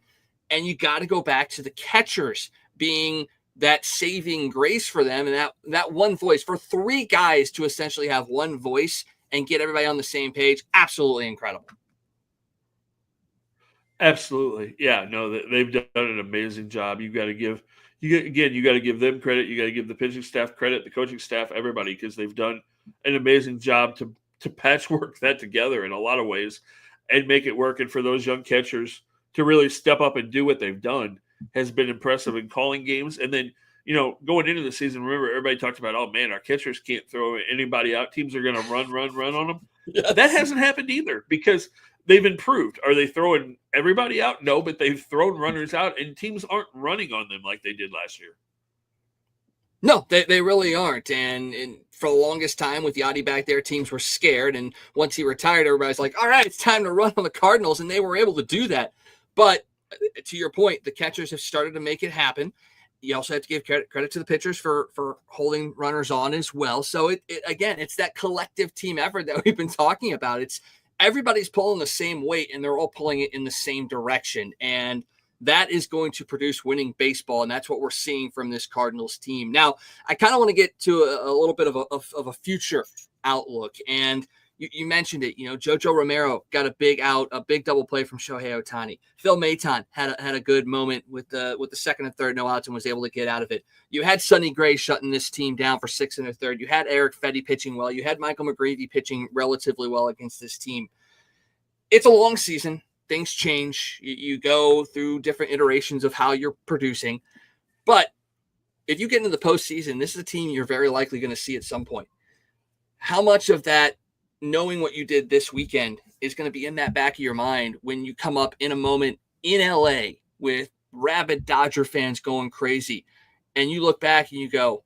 And you got to go back to the catchers being that saving grace for them, and that one voice for 3 guys to essentially have one voice and get everybody on the same page. Absolutely incredible. Absolutely. Yeah, no, they've done an amazing job. You got to give them credit. You got to give the pitching staff credit, the coaching staff, everybody, because they've done an amazing job to patchwork that together in a lot of ways and make it work. And for those young catchers to really step up and do what they've done has been impressive in calling games. And then, going into the season, remember, everybody talked about, oh man, our catchers can't throw anybody out. Teams are going to run on them. Yes. That hasn't happened either, because they've improved. Are they throwing everybody out? No, but they've thrown runners out, and teams aren't running on them like they did last year. No, they really aren't. And for the longest time with Yachty back there, teams were scared. And once he retired, everybody's like, all right, it's time to run on the Cardinals. And they were able to do that. But to your point, the catchers have started to make it happen. You also have to give credit to the pitchers for holding runners on as well. So again, it's that collective team effort that we've been talking about. It's everybody's pulling the same weight, and they're all pulling it in the same direction. And that is going to produce winning baseball. And that's what we're seeing from this Cardinals team. Now, I kind of want to get to a little bit of a future outlook. And you mentioned it, JoJo Romero got a big out, a big double play from Shohei Ohtani. Phil Maton had a good moment with the second and third no outs and was able to get out of it. You had Sonny Gray shutting this team down for 6 1/3. You had Eric Fetty pitching well. You had Michael McGreevy pitching relatively well against this team. It's a long season. Things change. You go through different iterations of how you're producing. But if you get into the postseason, this is a team you're very likely going to see at some point. How much of that, knowing what you did this weekend, is going to be in that back of your mind when you come up in a moment in LA with rabid Dodger fans going crazy, and you look back and you go,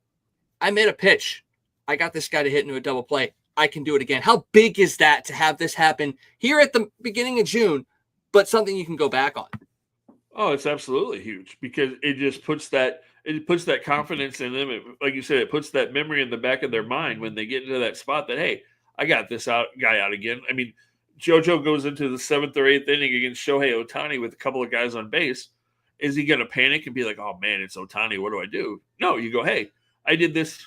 I made a pitch. I got this guy to hit into a double play. I can do it again. How big is that to have this happen here at the beginning of June, but something you can go back on? Oh, it's absolutely huge, because it just puts that confidence in them. Like you said, it puts that memory in the back of their mind when they get into that spot that, hey, I got this guy out again. I mean, JoJo goes into the 7th or 8th inning against Shohei Ohtani with a couple of guys on base, is he going to panic and be like, oh, man, it's Ohtani. What do I do? No, you go, hey, I did this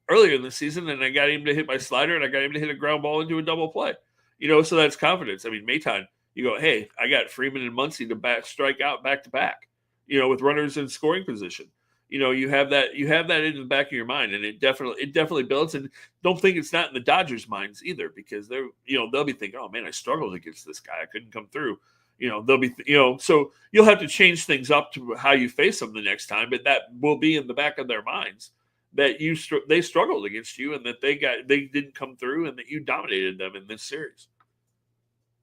earlier in the season, and I got him to hit my slider, and I got him to hit a ground ball into a double play. So that's confidence. I mean, Maton, you go, hey, I got Freeman and Muncy to strike out back to back, with runners in scoring position. You have that in the back of your mind, and it definitely builds. And don't think it's not in the Dodgers' minds either, because they'll be thinking, oh man, I struggled against this guy, I couldn't come through. They'll be, so you'll have to change things up to how you face them the next time, but that will be in the back of their minds that they struggled against you, and that they didn't come through, and that you dominated them in this series.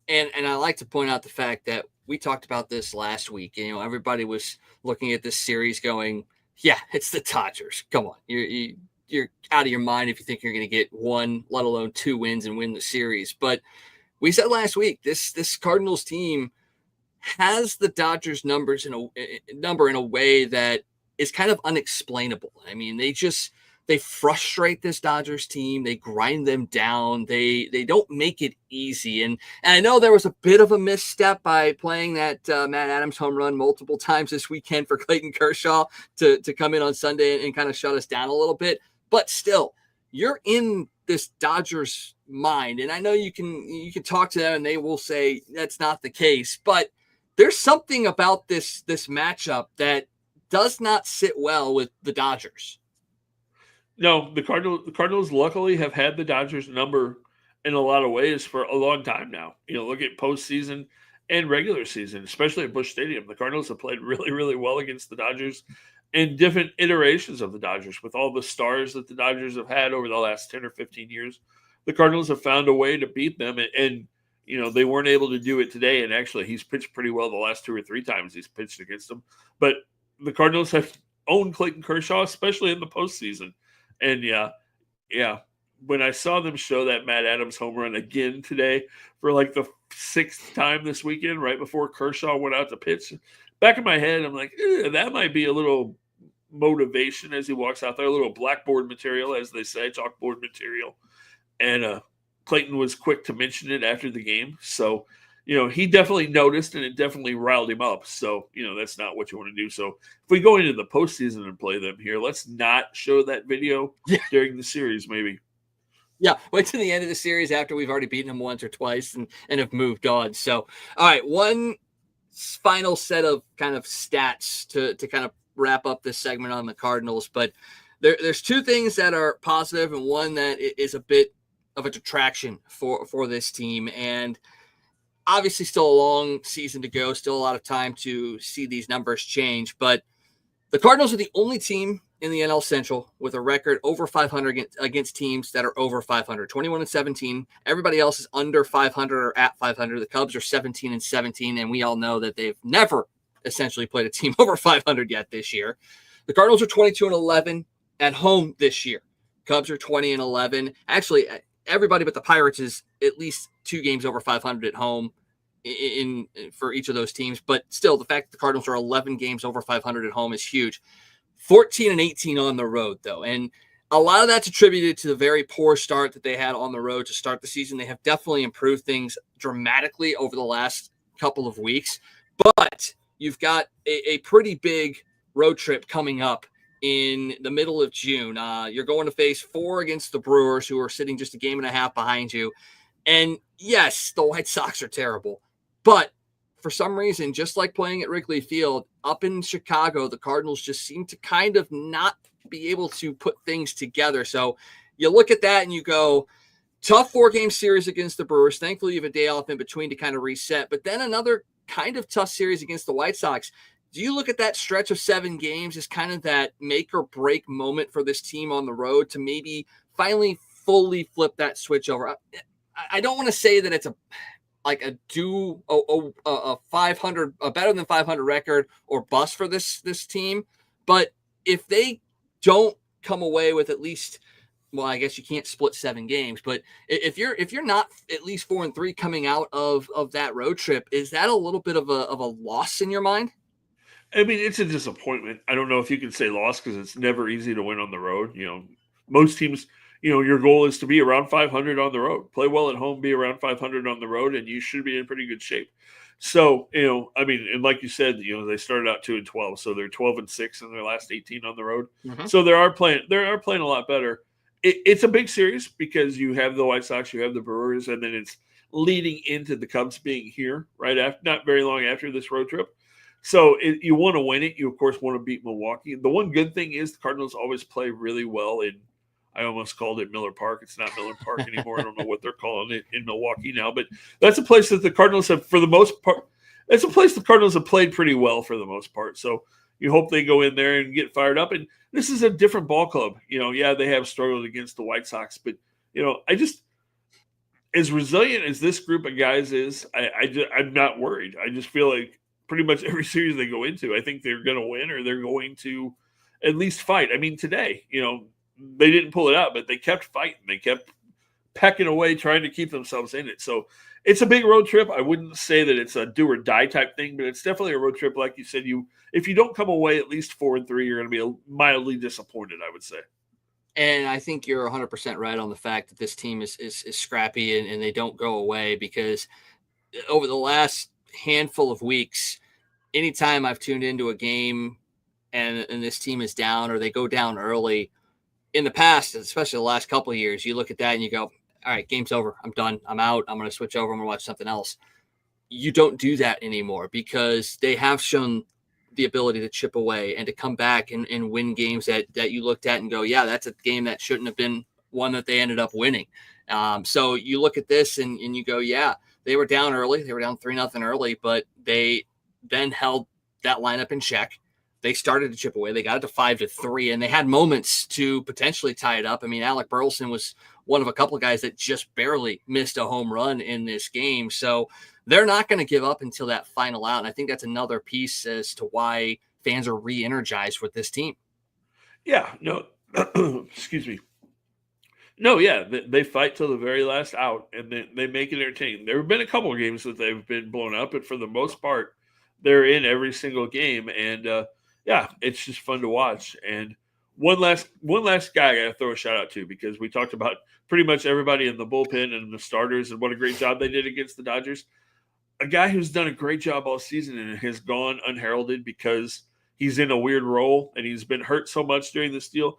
And I like to point out the fact that we talked about this last week. Everybody was looking at this series going, yeah, it's the Dodgers. Come on. You're out of your mind if you think you're going to get one, let alone 2 wins and win the series. But we said last week, this Cardinals team has the Dodgers number in a way that is kind of unexplainable. I mean, they frustrate this Dodgers team. They grind them down. They don't make it easy. And I know there was a bit of a misstep by playing that Matt Adams home run multiple times this weekend for Clayton Kershaw to come in on Sunday and kind of shut us down a little bit. But still, you're in this Dodgers mind. And I know you can talk to them and they will say that's not the case. But there's something about this matchup that does not sit well with the Dodgers. No, the Cardinals luckily have had the Dodgers number in a lot of ways for a long time now. Look at postseason and regular season, especially at Busch Stadium. The Cardinals have played really, really well against the Dodgers and different iterations of the Dodgers with all the stars that the Dodgers have had over the last 10 or 15 years. The Cardinals have found a way to beat them, and they weren't able to do it today. And actually, he's pitched pretty well the last 2 or 3 times he's pitched against them. But the Cardinals have owned Clayton Kershaw, especially in the postseason. And yeah, when I saw them show that Matt Adams home run again today for like the 6th time this weekend, right before Kershaw went out to pitch, back in my head, I'm like, that might be a little motivation as he walks out there, a little blackboard material, as they say, chalkboard material. And Clayton was quick to mention it after the game. So, he definitely noticed, and it definitely riled him up. So, that's not what you want to do. So if we go into the postseason and play them here, let's not show that video during the series, maybe. Yeah, wait to the end of the series after we've already beaten them once or twice and have moved on. So, all right, one final set of kind of stats to kind of wrap up this segment on the Cardinals. But there's 2 things that are positive and one that is a bit of a detraction for this team. And obviously still a long season to go, still a lot of time to see these numbers change. But the Cardinals are the only team in the NL Central with a record over 500 against teams that are over 500, 21-17. Everybody else is under 500 or at 500. The Cubs are 17-17, and we all know that they've never essentially played a team over 500 yet this year. The Cardinals are 22-11 at home this year. Cubs are 20-11. Actually, everybody but the Pirates is at least 2 games over 500 at home for each of those teams. But still, the fact that the Cardinals are 11 games over 500 at home is huge. 14-18 on the road, though. And a lot of that's attributed to the very poor start that they had on the road to start the season. They have definitely improved things dramatically over the last couple of weeks. But you've got a pretty big road trip coming up in the middle of June. You're going to face 4 against the Brewers, who are sitting just a game and a half behind you. And yes, the White Sox are terrible. But for some reason, just like playing at Wrigley Field, up in Chicago, the Cardinals just seem to kind of not be able to put things together. So you look at that and you go, tough 4-game series against the Brewers. Thankfully, you have a day off in between to kind of reset. But then another kind of tough series against the White Sox. Do you look at that stretch of 7 games as kind of that make or break moment for this team on the road to maybe finally fully flip that switch over? I don't want to say that it's a 500, a better than 500 record or bust for this team. But if they don't come away with at least, well, I guess you can't split 7 games, but if you're not at least 4-3 coming out of that road trip, is that a little bit of a loss in your mind? I mean, it's a disappointment. I don't know if you can say loss because it's never easy to win on the road. Most teams, your goal is to be around 500 on the road. Play well at home, be around 500 on the road, and you should be in pretty good shape. So, and like you said, they started out 2-12, so they're 12-6 in their last 18 on the road. Mm-hmm. So they are playing a lot better. It's a big series because you have the White Sox, you have the Brewers, and then it's leading into the Cubs being here right after, not very long after this road trip. So you want to win it. You, of course, want to beat Milwaukee. The one good thing is the Cardinals always play really well in, I almost called it Miller Park. It's not Miller Park anymore. I don't know what they're calling it in Milwaukee now, but that's a place that the Cardinals have, for the most part, it's a place the Cardinals have played pretty well for the most part. So you hope they go in there and get fired up. And this is a different ball club. They have struggled against the White Sox, but, as resilient as this group of guys is, I'm not worried. I just feel like pretty much every series they go into, I think they're going to win or they're going to at least fight. I mean, today, they didn't pull it out, but they kept fighting. They kept pecking away, trying to keep themselves in it. So it's a big road trip. I wouldn't say that it's a do or die type thing, but it's definitely a road trip. Like you said, if you don't come away at least 4-3, you're going to be mildly disappointed, I would say. And I think you're 100% right on the fact that this team is scrappy and they don't go away, because over the last handful of weeks, anytime I've tuned into a game and this team is down or they go down early, in the past, especially the last couple of years, you look at that and you go, all right, game's over. I'm done. I'm out. I'm going to switch over. I'm going to watch something else. You don't do that anymore because they have shown the ability to chip away and to come back and win games that you looked at and go, yeah, that's a game that shouldn't have been one that they ended up winning. So you look at this and you go, yeah, they were down early. They were down 3-0 early, but they then held that lineup in check. They started to chip away. They got it to 5-3, and they had moments to potentially tie it up. I mean, Alec Burleson was one of a couple of guys that just barely missed a home run in this game. So they're not going to give up until that final out. And I think that's another piece as to why fans are re-energized with this team. Yeah, no, excuse me. No, yeah, they fight till the very last out, and they make it entertaining. There have been a couple of games that they've been blown up, but for the most part, they're in every single game. And, yeah, it's just fun to watch. And one last guy I got to throw a shout out to, because we talked about pretty much everybody in the bullpen and the starters and what a great job they did against the Dodgers. A guy who's done a great job all season and has gone unheralded because he's in a weird role and he's been hurt so much during this deal.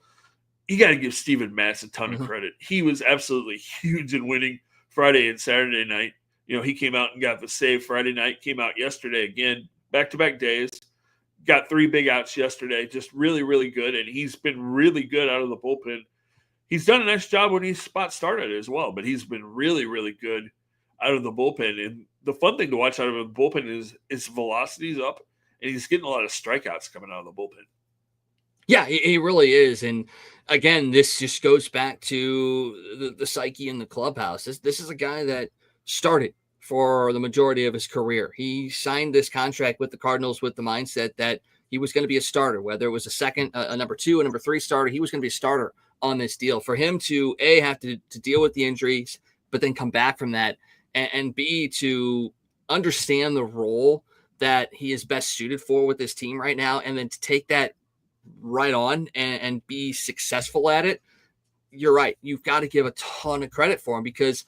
You got to give Steven Matz a ton of credit. He was absolutely huge in winning Friday and Saturday night. He came out and got the save Friday night, came out yesterday again, back-to-back days. Got 3 big outs yesterday, just really, really good. And he's been really good out of the bullpen. He's done a nice job when he's spot started as well, but he's been really, really good out of the bullpen. And the fun thing to watch out of the bullpen is his velocity's up, and he's getting a lot of strikeouts coming out of the bullpen. Yeah, he really is. And again, this just goes back to the psyche in the clubhouse. This is a guy that started for the majority of his career. He signed this contract with the Cardinals with the mindset that he was going to be a starter, whether it was a second, a number 2, a number 3 starter. He was going to be a starter on this deal. For him to have to deal with the injuries, but then come back from that, and B, to understand the role that he is best suited for with this team right now, and then to take that right on and be successful at it. You're right. You've got to give a ton of credit for him, because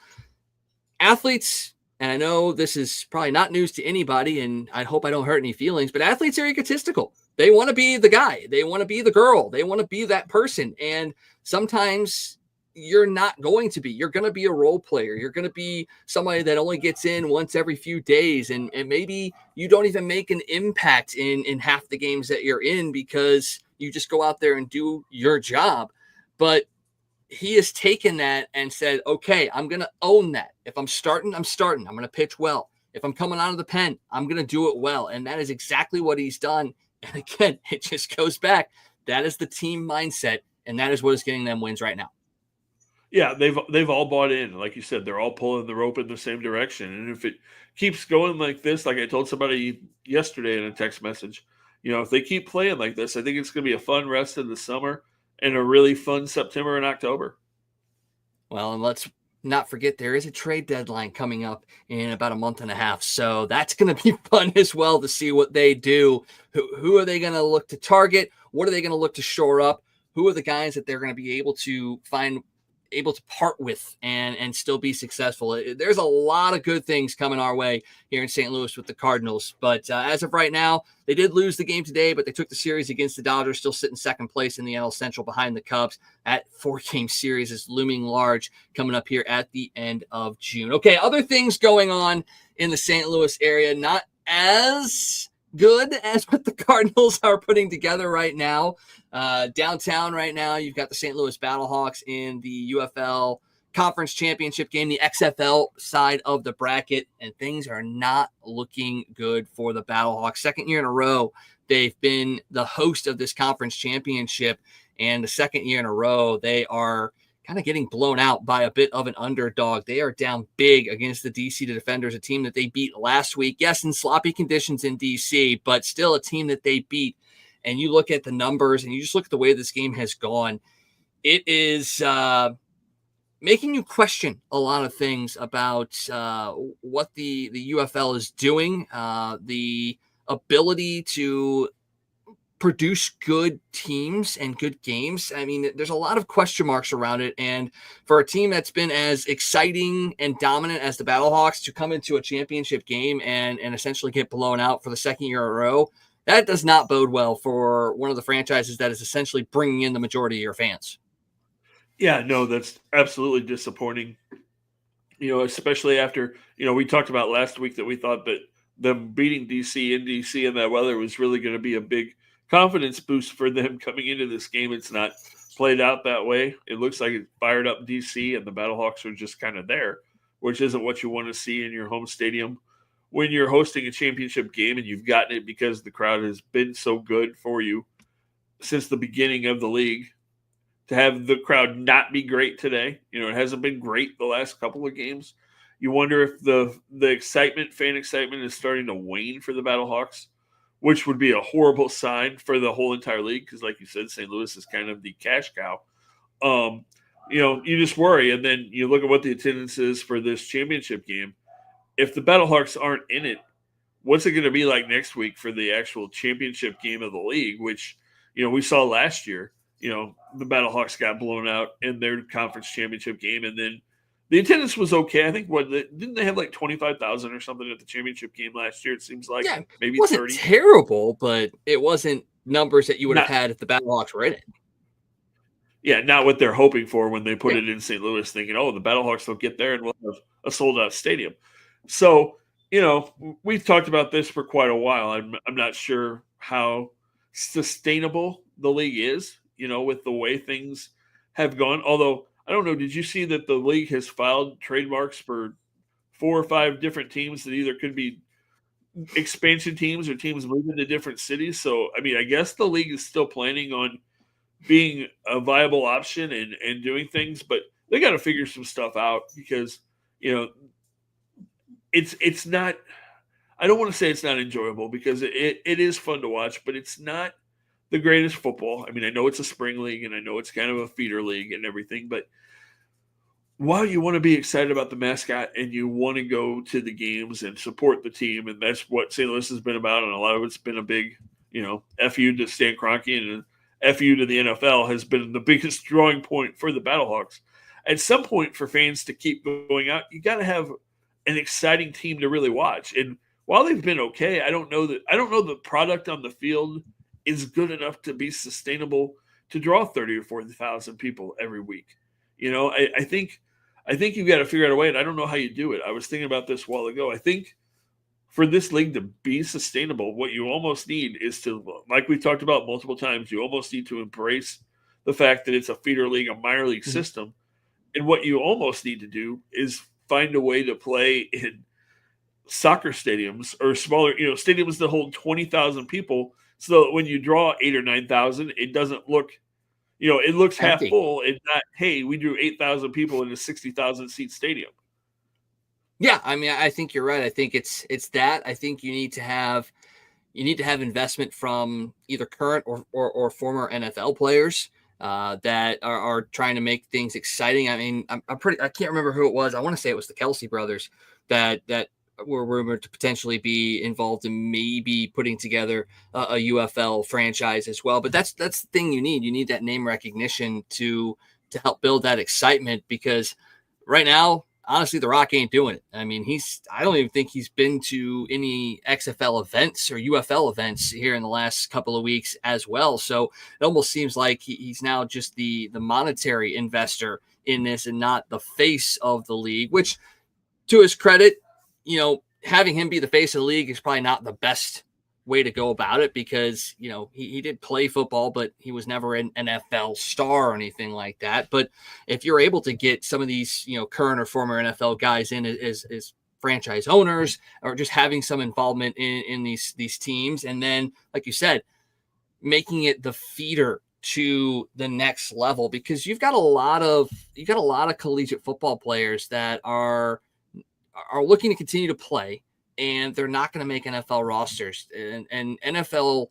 athletes, and I know this is probably not news to anybody, and I hope I don't hurt any feelings, but athletes are egotistical. They want to be the guy. They want to be the girl. They want to be that person. And sometimes you're not going to be. You're going to be a role player. You're going to be somebody that only gets in once every few days. And maybe you don't even make an impact in half the games that you're in because you just go out there and do your job. But he has taken that and said, okay, I'm going to own that. If I'm starting, I'm starting. I'm going to pitch well. If I'm coming out of the pen, I'm going to do it well. And that is exactly what he's done. And again, it just goes back. That is the team mindset. And that is what is getting them wins right now. Yeah, they've all bought in. Like you said, they're all pulling the rope in the same direction. And if it keeps going like this, like I told somebody yesterday in a text message, if they keep playing like this, I think it's going to be a fun rest of the summer and a really fun September and October. Well, and let's not forget there is a trade deadline coming up in about a month and a half. So that's going to be fun as well to see what they do. Who are they going to look to target? What are they going to look to shore up? Who are the guys that they're going to be able to find able to part with and still be successful. There's a lot of good things coming our way here in St. Louis with the Cardinals. But as of right now, they did lose the game today, but they took the series against the Dodgers, still sitting second place in the NL Central behind the Cubs. That 4-game series is looming large coming up here at the end of June. Okay, other things going on in the St. Louis area, not as good as what the Cardinals are putting together right now. Downtown right now, you've got the St. Louis Battlehawks in the UFL Conference Championship game, the XFL side of the bracket, and things are not looking good for the Battlehawks. Second year in a row, they've been the host of this conference championship, and the second year in a row, they are kind of getting blown out by a bit of an underdog. They are down big against the DC Defenders, a team that they beat last week. Yes, in sloppy conditions in DC, but still a team that they beat. And you look at the numbers and you just look at the way this game has gone. It is making you question a lot of things about what the UFL is doing, the ability to produce good teams and good games. I mean, there's a lot of question marks around it. And for a team that's been as exciting and dominant as the Battlehawks to come into a championship game and essentially get blown out for the second year in a row, that does not bode well for one of the franchises that is essentially bringing in the majority of your fans. Yeah, no, that's absolutely disappointing. Especially after, we talked about last week that we thought that them beating DC in DC and that weather was really going to be a big confidence boost for them coming into this game. It's not played out that way. It looks like it fired up DC and the Battlehawks are just kind of there, which isn't what you want to see in your home stadium when you're hosting a championship game and you've gotten it because the crowd has been so good for you since the beginning of the league. To have the crowd not be great today, it hasn't been great the last couple of games. You wonder if the fan excitement is starting to wane for the Battlehawks, which would be a horrible sign for the whole entire league because, like you said, St. Louis is kind of the cash cow. You just worry. And then you look at what the attendance is for this championship game. If the Battlehawks aren't in it, what's it going to be like next week for the actual championship game of the league, which, we saw last year. The Battlehawks got blown out in their conference championship game. And then the attendance was okay. I think didn't they have like 25,000 or something at the championship game last year? It seems like maybe it wasn't 30. Terrible, but it wasn't numbers that you would have had if the Battlehawks were in it. Yeah, not what they're hoping for when they put it in St. Louis, thinking, the Battlehawks will get there and we'll have a sold-out stadium. So, we've talked about this for quite a while. I'm not sure how sustainable the league is, with the way things have gone. Although, I don't know, did you see that the league has filed trademarks for 4 or 5 different teams that either could be expansion teams or teams moving to different cities? So, I mean, I guess the league is still planning on being a viable option and doing things, but they got to figure some stuff out because, it's not, I don't want to say it's not enjoyable because it is fun to watch, but it's not the greatest football. I mean, I know it's a spring league and I know it's kind of a feeder league and everything, but while you want to be excited about the mascot and you want to go to the games and support the team, and that's what St. Louis has been about, and a lot of it's been a big, FU to Stan Kroenke and FU to the NFL has been the biggest drawing point for the Battlehawks. At some point, for fans to keep going out, you got to have an exciting team to really watch. And while they've been okay, I don't know the product on the field is good enough to be sustainable to draw 30 or 40,000 people every week. I think you've got to figure out a way, and I don't know how you do it. I was thinking about this a while ago. I think for this league to be sustainable, what you almost need is to, like we talked about multiple times, you almost need to embrace the fact that it's a feeder league, a minor league system. And what you almost need to do is find a way to play in soccer stadiums or smaller, stadiums that hold 20,000 people, so that when you draw 8 or 9,000, it doesn't look, it looks half full and not, hey, we drew 8,000 people in a 60,000 seat stadium. Yeah, I mean, I think you're right. I think it's that. I think you need to have investment from either current or former NFL players that are trying to make things exciting. I mean, I can't remember who it was. I want to say it was the Kelsey brothers that were rumored to potentially be involved in maybe putting together a UFL franchise as well. But that's the thing you need. You need that name recognition to to help build that excitement, because right now, honestly, The Rock ain't doing it. I mean, I don't even think he's been to any XFL events or UFL events here in the last couple of weeks as well. So it almost seems like he's now just the monetary investor in this and not the face of the league, which, to his credit, having him be the face of the league is probably not the best way to go about it, because he did play football, but he was never an NFL star or anything like that. But if you're able to get some of these current or former NFL guys in as franchise owners, or just having some involvement in these teams, and then, like you said, making it the feeder to the next level, because you've got a lot of collegiate football players that are looking to continue to play, and they're not going to make NFL rosters, and NFL,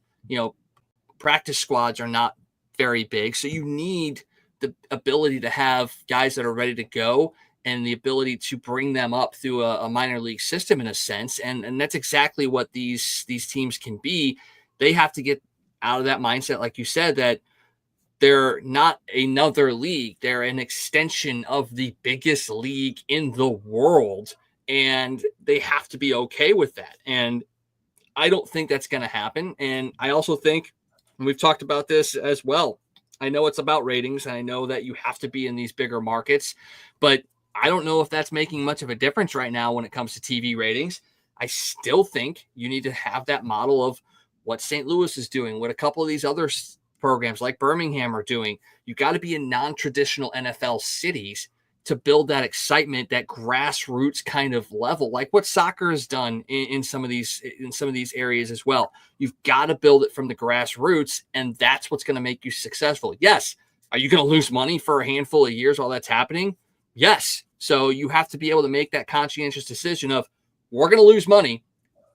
practice squads are not very big. So you need the ability to have guys that are ready to go, and the ability to bring them up through a minor league system in a sense. And that's exactly what these teams can be. They have to get out of that mindset, like you said, that they're not another league. They're an extension of the biggest league in the world, and they have to be okay with that. And I don't think that's going to happen. And I also think, and we've talked about this as well, I know it's about ratings, and I know that you have to be in these bigger markets, but I don't know if that's making much of a difference right now when it comes to TV ratings. I still think you need to have that model of what St. Louis is doing, what a couple of these other programs like Birmingham are doing. You got to be in non-traditional NFL cities to build that excitement, that grassroots kind of level, like what soccer has done in some of these areas as well. You've got to build it from the grassroots, and that's what's going to make you successful. Yes. Are you going to lose money for a handful of years while that's happening? Yes. So you have to be able to make that conscientious decision of, we're going to lose money,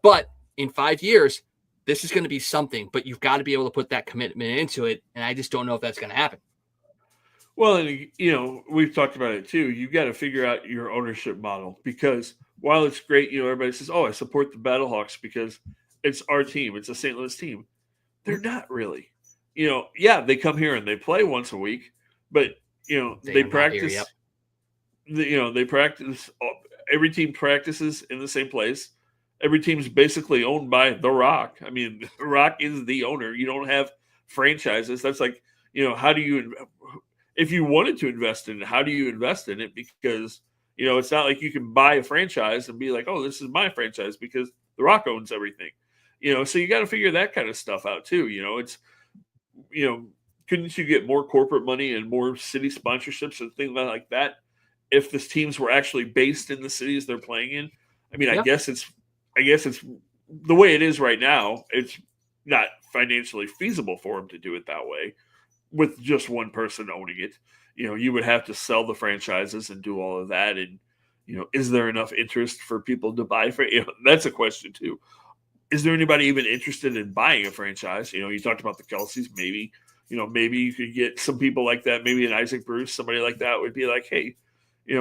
but in 5 years, this is going to be something. But you've got to be able to put that commitment into it, and I just don't know if that's going to happen. Well, and, we've talked about it too. You've got to figure out your ownership model, because while it's great, everybody says, "Oh, I support the Battlehawks because it's our team. It's a St. Louis team." They're not really. Yeah, they come here and they play once a week, but they practice. Here, yep. They practice. Every team practices in the same place. Every team's basically owned by The Rock. I mean, The Rock is the owner. You don't have franchises. That's like, how do you? If you wanted to invest in it, how do you invest in it? Because, it's not like you can buy a franchise and be like, oh, this is my franchise, because The Rock owns everything. So you got to figure that kind of stuff out too. It's, couldn't you get more corporate money and more city sponsorships and things like that if the teams were actually based in the cities they're playing in? I mean, yeah. I guess it's the way it is right now. It's not financially feasible for them to do it that way, with just one person owning it. You would have to sell the franchises and do all of that. And, is there enough interest for people to buy? That's a question too. Is there anybody even interested in buying a franchise? You talked about the Kelseys. Maybe you could get some people like that. Maybe an Isaac Bruce, somebody like that would be like, hey,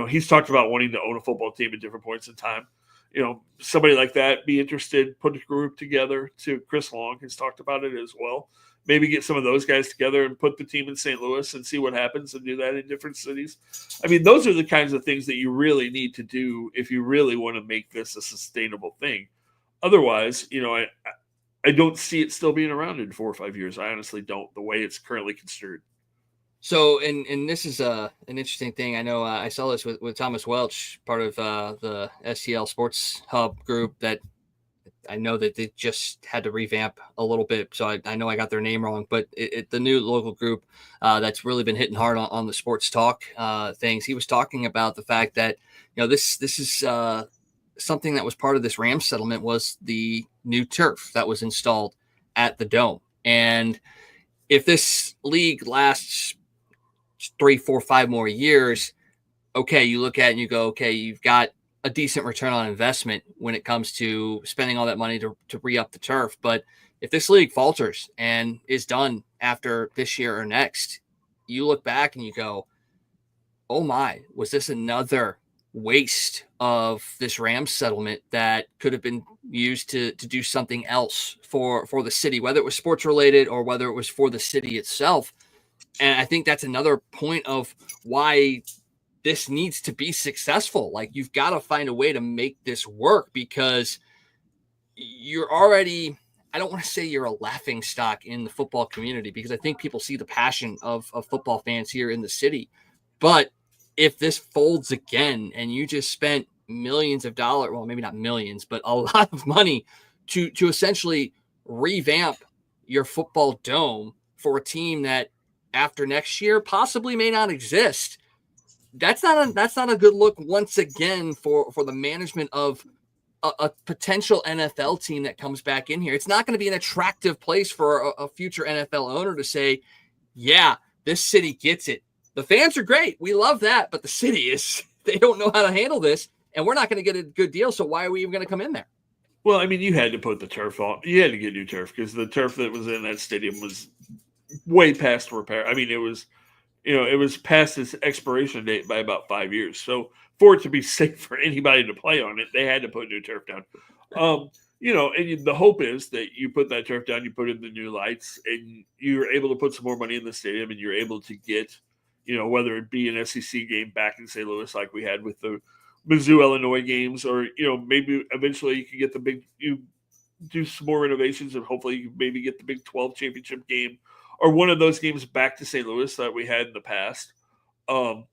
he's talked about wanting to own a football team at different points in time. Somebody like that, be interested, put a group together. To Chris Long has talked about it as well. Maybe get some of those guys together and put the team in St. Louis and see what happens, and do that in different cities. I mean, those are the kinds of things that you really need to do if you really want to make this a sustainable thing. Otherwise, I don't see it still being around in 4 or 5 years. I honestly don't, the way it's currently construed. So, and this is an interesting thing. I know I saw this with Thomas Welch, part of the STL Sports Hub group, that I know that they just had to revamp a little bit. So I know I got their name wrong, but the new local group that's really been hitting hard on the sports talk things. He was talking about the fact that, this is something that was part of this Rams settlement, was the new turf that was installed at the Dome. And if this league lasts 3, 4, 5 more years, okay, you look at it and you go, okay, you've got a decent return on investment when it comes to spending all that money to re-up the turf. But if this league falters and is done after this year or next, you look back and you go, oh my, was this another waste of this Rams settlement that could have been used to do something else for the city, whether it was sports related or whether it was for the city itself. And I think that's another point of why this needs to be successful. Like, you've got to find a way to make this work, because you're already, I don't want to say you're a laughing stock in the football community, because I think people see the passion of football fans here in the city. But if this folds again and you just spent millions of dollars, well, maybe not millions, but a lot of money to essentially revamp your football dome for a team that after next year possibly may not exist, that's not a good look once again for the management of a potential NFL team that comes back in here. It's not going to be an attractive place for a future NFL owner to say, yeah, this city gets it. The fans are great. We love that. But the city they don't know how to handle this, and we're not going to get a good deal. So why are we even going to come in there? Well, I mean, you had to put the turf on. You had to get new turf, because the turf that was in that stadium was way past repair. I mean, it was past its expiration date by about 5 years. So for it to be safe for anybody to play on it, they had to put new turf down. And the hope is that you put that turf down, you put in the new lights, and you're able to put some more money in the stadium, and you're able to get, whether it be an SEC game back in St. Louis like we had with the Mizzou, Illinois games, or, maybe eventually you can get you do some more renovations, and hopefully you maybe get the Big 12 championship game or one of those games back to St. Louis that we had in the past. I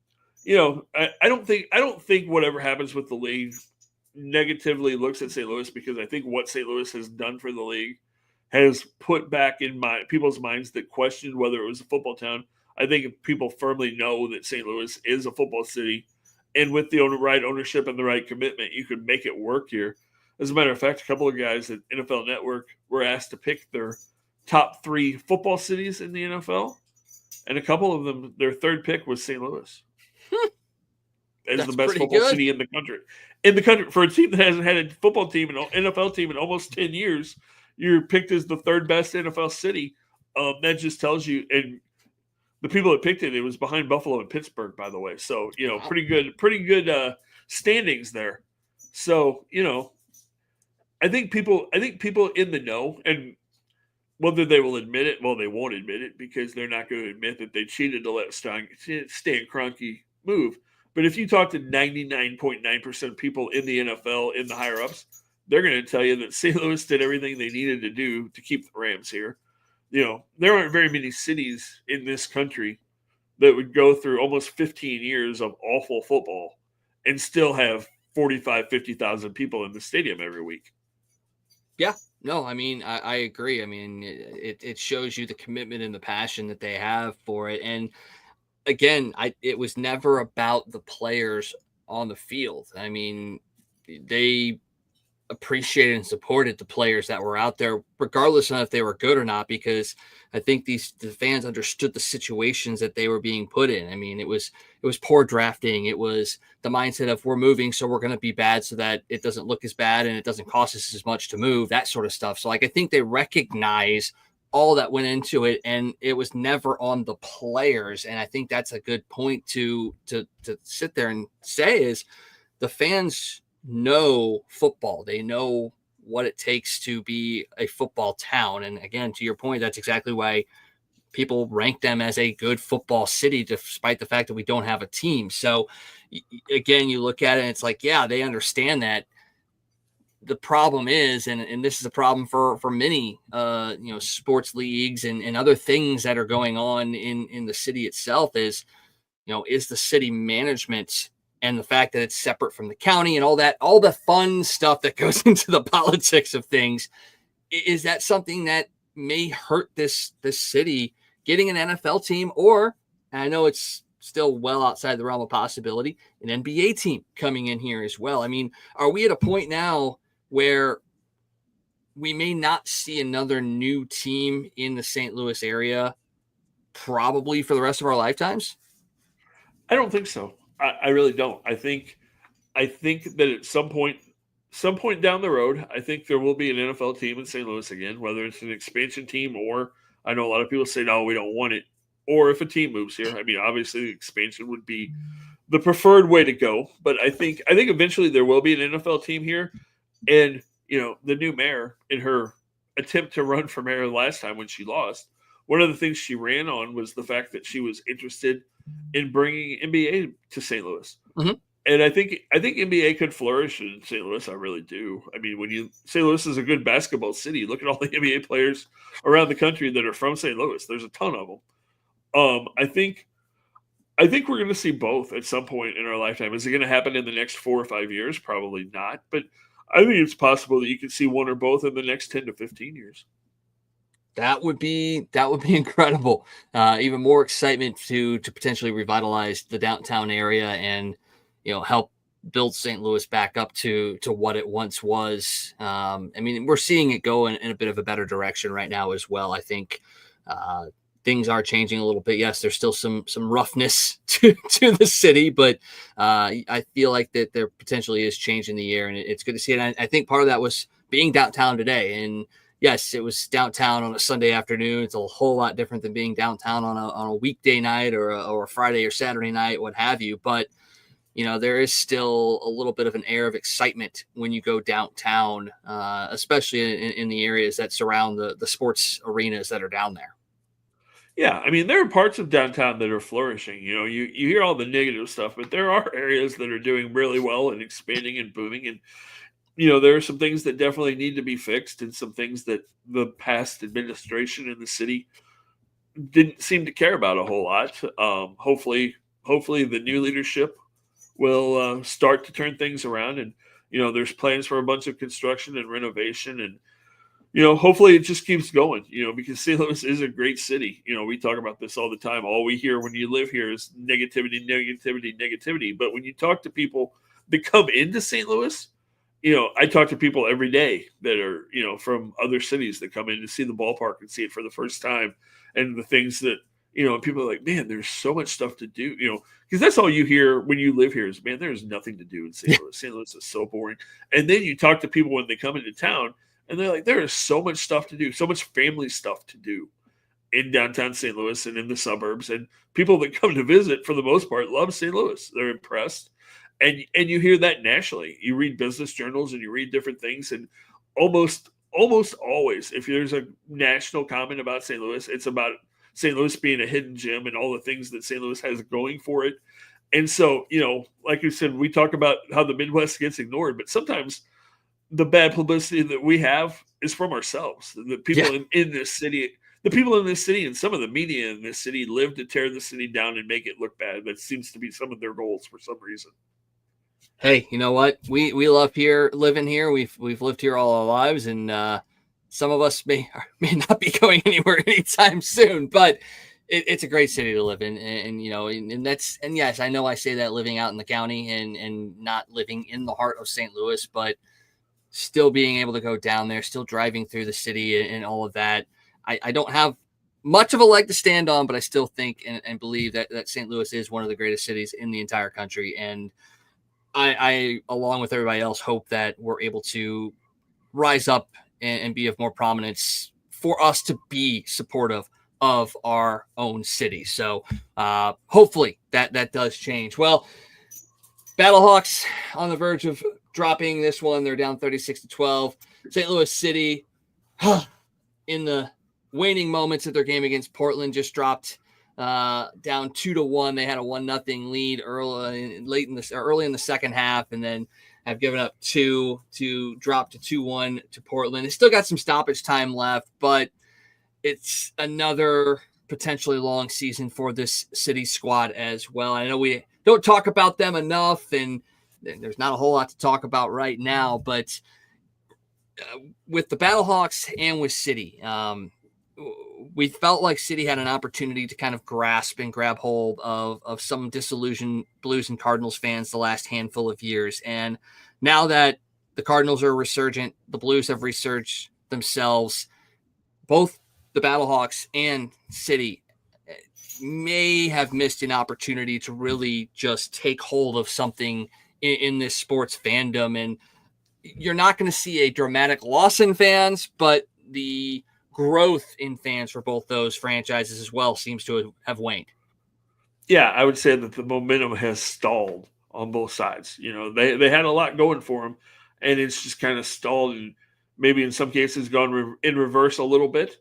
don't think whatever happens with the league negatively looks at St. Louis, because I think what St. Louis has done for the league has put back in people's minds that questioned whether it was a football town. I think if people firmly know that St. Louis is a football city, and with the right ownership and the right commitment, you could make it work here. As a matter of fact, a couple of guys at NFL Network were asked to pick their top 3 football cities in the NFL, and a couple of them, their third pick was St. Louis as the best football city in the country. For a team that hasn't had a football team, an NFL team in almost 10 years, you're picked as the third best NFL city. That just tells you, and the people that picked it, it was behind Buffalo and Pittsburgh, by the way. So, pretty good standings there. So, I think people in the know, and whether they will admit it, well, they won't admit it, because they're not going to admit that they cheated to let Stan Kroenke move. But if you talk to 99.9% of people in the NFL, in the higher-ups, they're going to tell you that St. Louis did everything they needed to do to keep the Rams here. There aren't very many cities in this country that would go through almost 15 years of awful football and still have 50,000 people in the stadium every week. Yeah, no, I mean, I agree. I mean, it shows you the commitment and the passion that they have for it. And again, it was never about the players on the field. I mean, they appreciated and supported the players that were out there, regardless of if they were good or not, because I think the fans understood the situations that they were being put in. I mean, it was poor drafting. It was the mindset of, we're moving, so we're going to be bad so that it doesn't look as bad and it doesn't cost us as much to move, that sort of stuff. So, like, I think they recognize all that went into it, and it was never on the players. And I think that's a good point to sit there and say, is the fans know football. They know what it takes to be a football town. And again, to your point, that's exactly why people rank them as a good football city, despite the fact that we don't have a team. So again, you look at it and it's like, yeah, they understand that. The problem is, and this is a problem for many, sports leagues and other things that are going on in the city itself, is the city management and the fact that it's separate from the county and all the fun stuff that goes into the politics of things. Is that something that may hurt this city getting an NFL team, or, and I know it's still well outside the realm of possibility, an NBA team coming in here as well? I mean, are we at a point now where we may not see another new team in the St. Louis area probably for the rest of our lifetimes? I don't think so. I really don't. I think that at some point down the road, I think there will be an NFL team in St. Louis again, whether it's an expansion team, or I know a lot of people say, no, we don't want it, or if a team moves here. I mean, obviously expansion would be the preferred way to go, but I think eventually there will be an NFL team here. And, the new mayor, in her attempt to run for mayor last time when she lost, one of the things she ran on was the fact that she was interested in bringing NBA to St. Louis. Mhm. And I think NBA could flourish in St. Louis. I really do. I mean, St. Louis is a good basketball city. Look at all the NBA players around the country that are from St. Louis. There's a ton of them. I think we're going to see both at some point in our lifetime. Is it going to happen in the next 4 or 5 years? Probably not. But I think it's possible that you could see one or both in the next 10 to 15 years. That would be incredible. Even more excitement to potentially revitalize the downtown area and help build St. Louis back up to what it once was. I mean, we're seeing it go in a bit of a better direction right now as well. I think things are changing a little bit. Yes, there's still some roughness to the city, but I feel like that there potentially is change in the air, and it's good to see it. And I think part of that was being downtown today. And yes, it was downtown on a Sunday afternoon. It's a whole lot different than being downtown on a weekday night or a Friday or Saturday night, what have you. But there is still a little bit of an air of excitement when you go downtown, especially in the areas that surround the sports arenas that are down there. Yeah, I mean, there are parts of downtown that are flourishing. You hear all the negative stuff, but there are areas that are doing really well and expanding and booming. And there are some things that definitely need to be fixed, and some things that the past administration in the city didn't seem to care about a whole lot. Hopefully the new leadership will start to turn things around. And there's plans for a bunch of construction and renovation, and hopefully it just keeps going. Because St. Louis is a great city. We talk about this all the time. All we hear when you live here is negativity, negativity, negativity. But when you talk to people that come into St. Louis, I talk to people every day that are, from other cities that come in to see the ballpark and see it for the first time. And the things that, people are like, man, there's so much stuff to do, because that's all you hear when you live here is, man, there's nothing to do in St. Louis. St. Louis is so boring. And then you talk to people when they come into town and they're like, there is so much stuff to do, so much family stuff to do in downtown St. Louis and in the suburbs. And people that come to visit, for the most part, love St. Louis. They're impressed. And you hear that nationally. You read business journals and you read different things, and almost always, if there's a national comment about St. Louis, it's about St. Louis being a hidden gem and all the things that St. Louis has going for it. And so, like you said, we talk about how the Midwest gets ignored, but sometimes the bad publicity that we have is from ourselves. The people in this city, and some of the media in this city live to tear the city down and make it look bad. That seems to be some of their goals for some reason. Hey, you know what? We love living here. We've lived here all our lives, and some of us may not be going anywhere anytime soon. But it's a great city to live in, and yes, I know I say that living out in the county and not living in the heart of St. Louis, but still being able to go down there, still driving through the city and all of that. I don't have much of a leg to stand on, but I still think and believe that St. Louis is one of the greatest cities in the entire country, and I, along with everybody else, hope that we're able to rise up and be of more prominence for us to be supportive of our own city. So hopefully that does change. Well, Battlehawks on the verge of dropping this one. They're down 36-12. St. Louis City in the waning moments of their game against Portland just dropped down 2-1. They had a 1-0 lead early in the second half, and then have given up 2 to drop to 2-1 to Portland. They still got some stoppage time left, but it's another potentially long season for this city squad as well. I know we don't talk about them enough, and there's not a whole lot to talk about right now, but with the Battlehawks and with City, we felt like City had an opportunity to kind of grasp and grab hold of some disillusioned Blues and Cardinals fans the last handful of years. And now that the Cardinals are resurgent, the Blues have resurged themselves, both the Battlehawks and City may have missed an opportunity to really just take hold of something in this sports fandom. And you're not going to see a dramatic loss in fans, but the growth in fans for both those franchises as well seems to have waned. Yeah, I would say that the momentum has stalled on both sides. They had a lot going for them, and it's just kind of stalled, and maybe in some cases gone in reverse a little bit.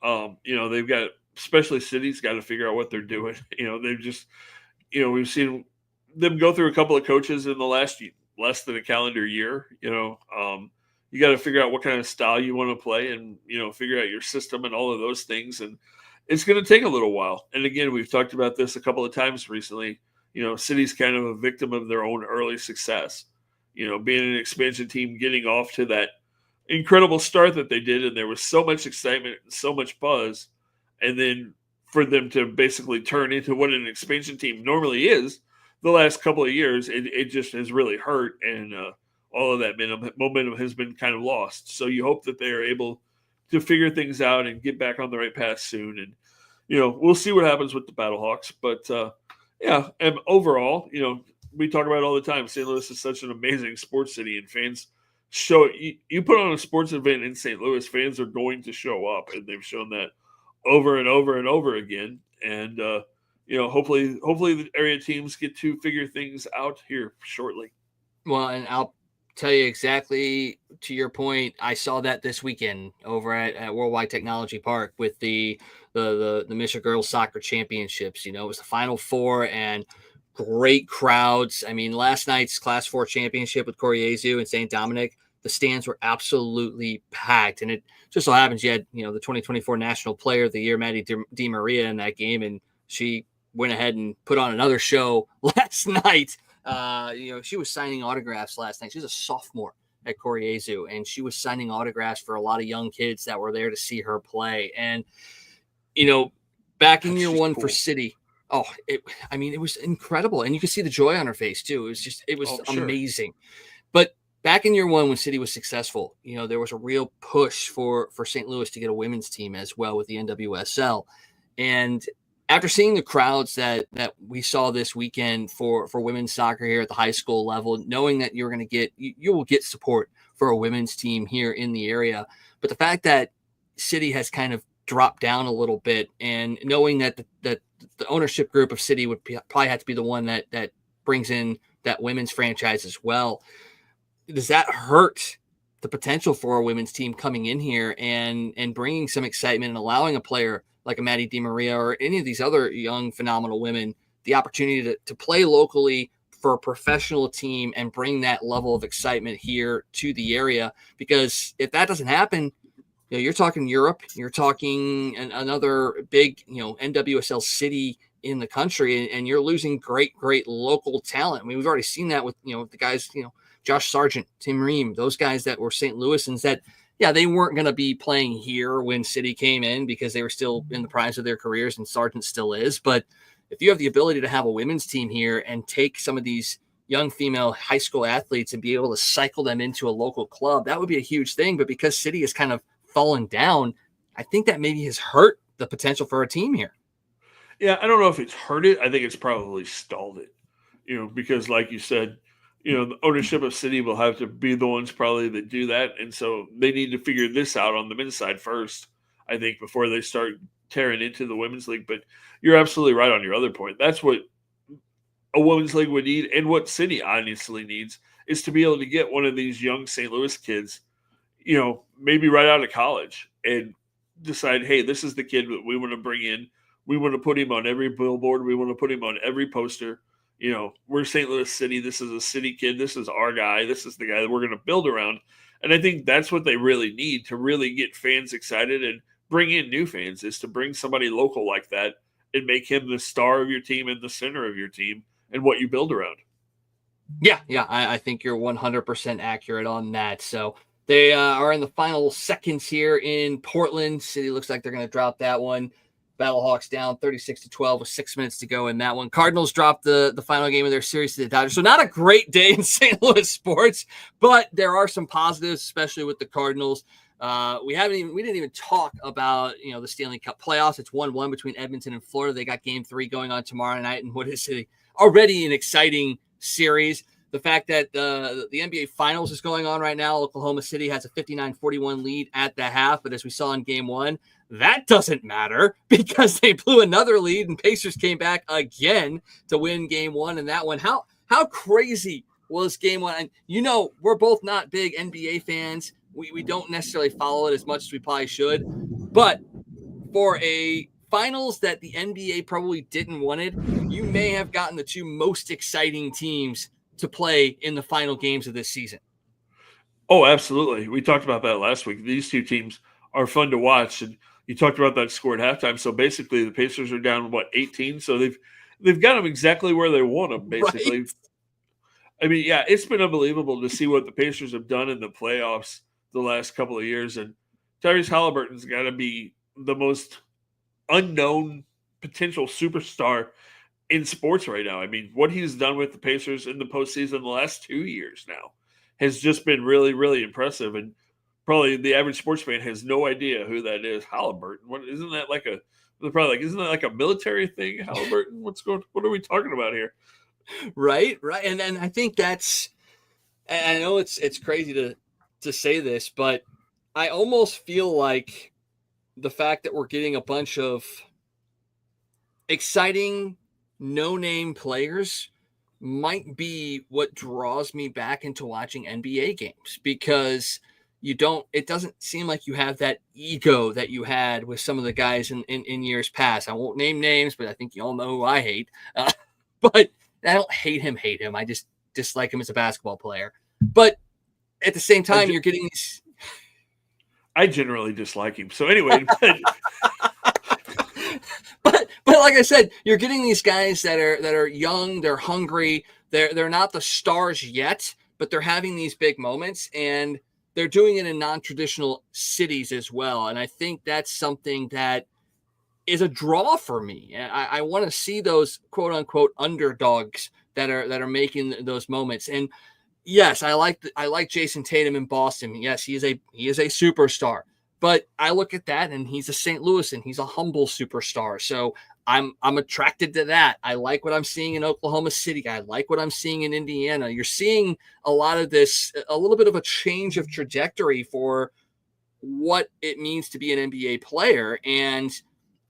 They've got especially City's got to figure out what they're doing. They've just, we've seen them go through a couple of coaches in the less than a calendar year. You got to figure out what kind of style you want to play, and figure out your system and all of those things. And it's going to take a little while. And again, we've talked about this a couple of times recently. City's kind of a victim of their own early success. Being an expansion team, getting off to that incredible start that they did, and there was so much excitement, so much buzz, and then for them to basically turn into what an expansion team normally is, the last couple of years, it just has really hurt, and all of that momentum has been kind of lost. So you hope that they are able to figure things out and get back on the right path soon. And we'll see what happens with the Battlehawks, but and overall, we talk about it all the time. St. Louis is such an amazing sports city, and fans show it. You put on a sports event in St. Louis, fans are going to show up, and they've shown that over and over and over again. And hopefully the area teams get to figure things out here shortly. Well, and I'll tell you exactly to your point. I saw that this weekend over at Worldwide Technology Park with the Michigan Girls Soccer Championships. It was the Final Four and great crowds. I mean, last night's Class 4 championship with Coriezu and St. Dominic, the stands were absolutely packed. And it just so happens you had, the 2024 National Player of the Year, Maddie DiMaria, in that game. And she went ahead and put on another show last night. She was signing autographs last night. She's a sophomore at Coriezu, and she was signing autographs for a lot of young kids that were there to see her play. And, back in year one for City, it was incredible. And you could see the joy on her face too. It was amazing. But back in year one, when City was successful, there was a real push for St. Louis to get a women's team as well with the NWSL. And after seeing the crowds that we saw this weekend for women's soccer here at the high school level, knowing that you're going to you will get support for a women's team here in the area. But the fact that City has kind of dropped down a little bit, and knowing that the ownership group of City would probably have to be the one that brings in that women's franchise as well. Does that hurt the potential for a women's team coming in here and bringing some excitement and allowing a player like a Maddie DiMaria or any of these other young, phenomenal women the opportunity to play locally for a professional team and bring that level of excitement here to the area? Because if that doesn't happen, you're talking Europe, you're talking another big, NWSL city in the country, and you're losing great local talent. I mean, we've already seen that with, the guys, Josh Sargent, Tim Ream, those guys that were St. Louisans that, they weren't going to be playing here when City came in because they were still in the prime of their careers, and Sargent still is. But if you have the ability to have a women's team here and take some of these young female high school athletes and be able to cycle them into a local club, that would be a huge thing. But because City has kind of fallen down, I think that maybe has hurt the potential for a team here. Yeah, I don't know if it's hurt it. I think it's probably stalled it, because like you said, the ownership of City will have to be the ones probably that do that. And so they need to figure this out on the men's side first, I think, before they start tearing into the women's league. But you're absolutely right on your other point. That's what a women's league would need, and what City honestly needs is to be able to get one of these young St. Louis kids, maybe right out of college, and decide, hey, this is the kid that we want to bring in. We want to put him on every billboard. We want to put him on every poster. We're St. Louis City. This is a City kid. This is our guy. This is the guy that we're going to build around. And I think that's what they really need to really get fans excited and bring in new fans, is to bring somebody local like that and make him the star of your team and the center of your team and what you build around. Yeah. I think you're 100% accurate on that. So they are in the final seconds here in Portland. City looks like they're going to drop that one. Battlehawks down 36-12 with 6 minutes to go in that one. Cardinals dropped the final game of their series to the Dodgers. So not a great day in St. Louis sports, but there are some positives, especially with the Cardinals. We didn't even talk about, the Stanley Cup playoffs. It's 1-1 between Edmonton and Florida. They got game 3 going on tomorrow night, and what is already an exciting series. The fact that the NBA Finals is going on right now, Oklahoma City has a 59-41 lead at the half, but as we saw in game 1, that doesn't matter because they blew another lead, and Pacers came back again to win game 1 in that one. How crazy was game 1? And we're both not big NBA fans. We don't necessarily follow it as much as we probably should, but for a finals that the NBA probably didn't wanted, you may have gotten the two most exciting teams to play in the final games of this season. Oh, absolutely. We talked about that last week. These two teams are fun to watch, and you talked about that score at halftime. So basically, the Pacers are down 18. So they've got them exactly where they want them. Basically, Right? I mean, yeah, it's been unbelievable to see what the Pacers have done in the playoffs the last couple of years, and Tyrese Halliburton's got to be the most unknown potential superstar in sports right now. I mean, what he's done with the Pacers in the postseason the last 2 years now has just been really, really impressive. And probably the average sports fan has no idea who that is. Halliburton. What isn't that like a? They're probably like, isn't that like a military thing? Halliburton. What are we talking about here? Right. And I think that's. I know it's crazy to say this, but I almost feel like the fact that we're getting a bunch of exciting no-name players might be what draws me back into watching NBA games, because it doesn't seem like you have that ego that you had with some of the guys in years past. I won't name names, but I think you all know who I hate. But I don't hate him. I just dislike him as a basketball player. But at the same time, you're getting these. I generally dislike him. So anyway, but like I said, you're getting these guys that are young, they're hungry, they're not the stars yet, but they're having these big moments, and they're doing it in non-traditional cities as well. And I think that's something that is a draw for me. I want to see those quote unquote underdogs that are making those moments. And yes, I like Jason Tatum in Boston. Yes, he is a superstar. But I look at that, and he's a St. Louis, and he's a humble superstar. So I'm attracted to that. I like what I'm seeing in Oklahoma City. I like what I'm seeing in Indiana. You're seeing a lot of this, a little bit of a change of trajectory for what it means to be an NBA player. And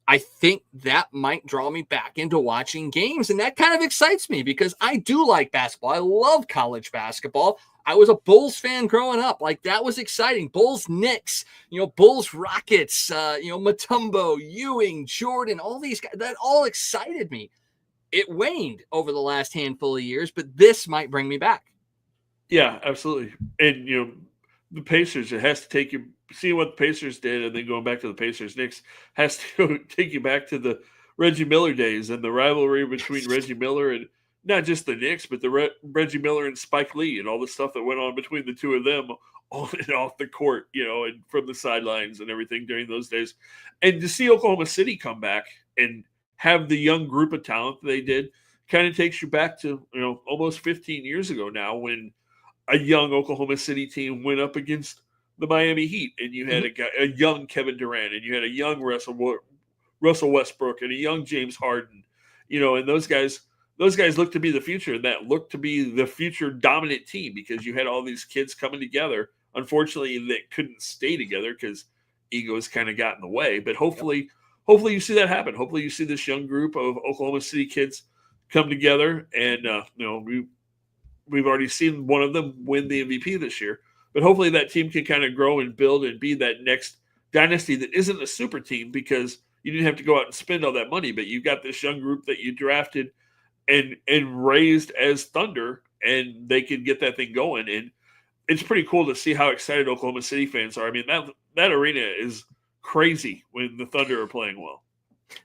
I think that might draw me back into watching games. And that kind of excites me, because I do like basketball. I love college basketball. I was a Bulls fan growing up. Like, that was exciting. Bulls, Knicks, Bulls, Rockets, Mutombo, Ewing, Jordan, all these guys, that all excited me. It waned over the last handful of years, but this might bring me back. Yeah, absolutely. And, the Pacers, it has to take you, seeing what the Pacers did, and then going back to the Pacers Knicks, has to take you back to the Reggie Miller days and the rivalry between Reggie Miller and not just the Knicks, but the Reggie Miller and Spike Lee, and all the stuff that went on between the two of them on and off the court, and from the sidelines and everything during those days. And to see Oklahoma City come back and have the young group of talent that they did kind of takes you back to, almost 15 years ago now, when a young Oklahoma City team went up against the Miami Heat, and you had a young Kevin Durant, and you had a young Russell Westbrook, and a young James Harden, and those guys looked to be the future, and that looked to be the future dominant team, because you had all these kids coming together. Unfortunately, they couldn't stay together because egos kind of got in the way. But hopefully you see that happen. Hopefully you see this young group of Oklahoma City kids come together, and we've already seen one of them win the MVP this year. But hopefully that team can kind of grow and build and be that next dynasty that isn't a super team, because you didn't have to go out and spend all that money, but you got this young group that you drafted and raised as Thunder, and they can get that thing going. And it's pretty cool to see how excited Oklahoma City fans are. I mean, that arena is crazy when the Thunder are playing well.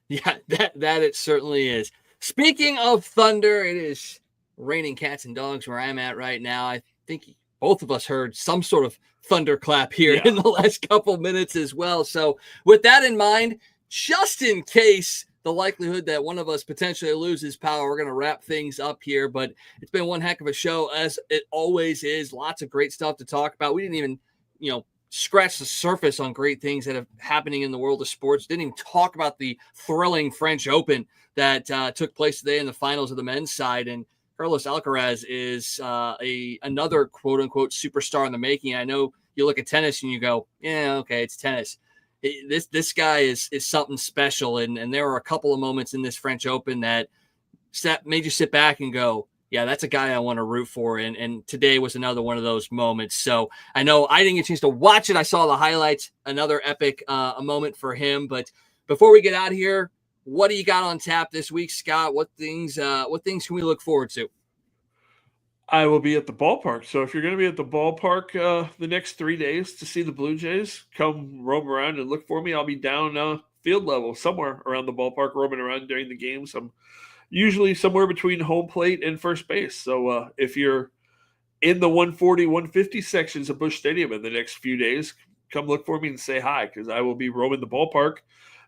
Yeah, that it certainly is. Speaking of Thunder, it is raining cats and dogs where I'm at right now. I think both of us heard some sort of thunderclap here in the last couple minutes as well. So with that in mind, just in case the likelihood that one of us potentially loses power, we're going to wrap things up here. But it's been one heck of a show, as it always is. Lots of great stuff to talk about. We didn't even, scratch the surface on great things that are happening in the world of sports. Didn't even talk about the thrilling French Open that took place today in the finals of the men's side. And Carlos Alcaraz is another quote unquote superstar in the making. I know you look at tennis and you go, yeah, okay, it's tennis. This guy is something special. And there were a couple of moments in this French Open that made you sit back and go, yeah, that's a guy I want to root for. And today was another one of those moments. So I know I didn't get a chance to watch it. I saw the highlights, another epic a moment for him. But before we get out of here, what do you got on tap this week, Scott? What things can we look forward to? I will be at the ballpark. So if you're going to be at the ballpark the next 3 days to see the Blue Jays, come roam around and look for me. I'll be down field level somewhere around the ballpark, roaming around during the games. I'm usually somewhere between home plate and first base. So if you're in the 140, 150 sections of Busch Stadium in the next few days, come look for me and say hi, because I will be roaming the ballpark.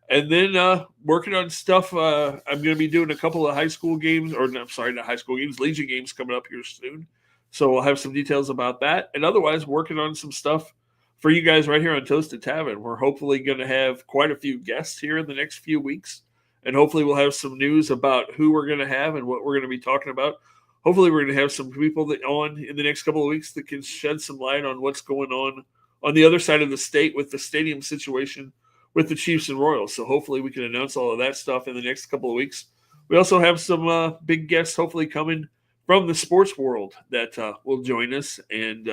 And then working on stuff. I'm going to be doing a couple of high school games, or no, I'm sorry, not high school games, Legion games coming up here soon. So we'll have some details about that. And otherwise, working on some stuff for you guys right here on Toasted Tavern. We're hopefully going to have quite a few guests here in the next few weeks. And hopefully we'll have some news about who we're going to have and what we're going to be talking about. Hopefully we're going to have some people on in the next couple of weeks that can shed some light on what's going on the other side of the state with the stadium situation with the Chiefs and Royals. So hopefully we can announce all of that stuff in the next couple of weeks. We also have some big guests hopefully coming from the sports world that will join us, and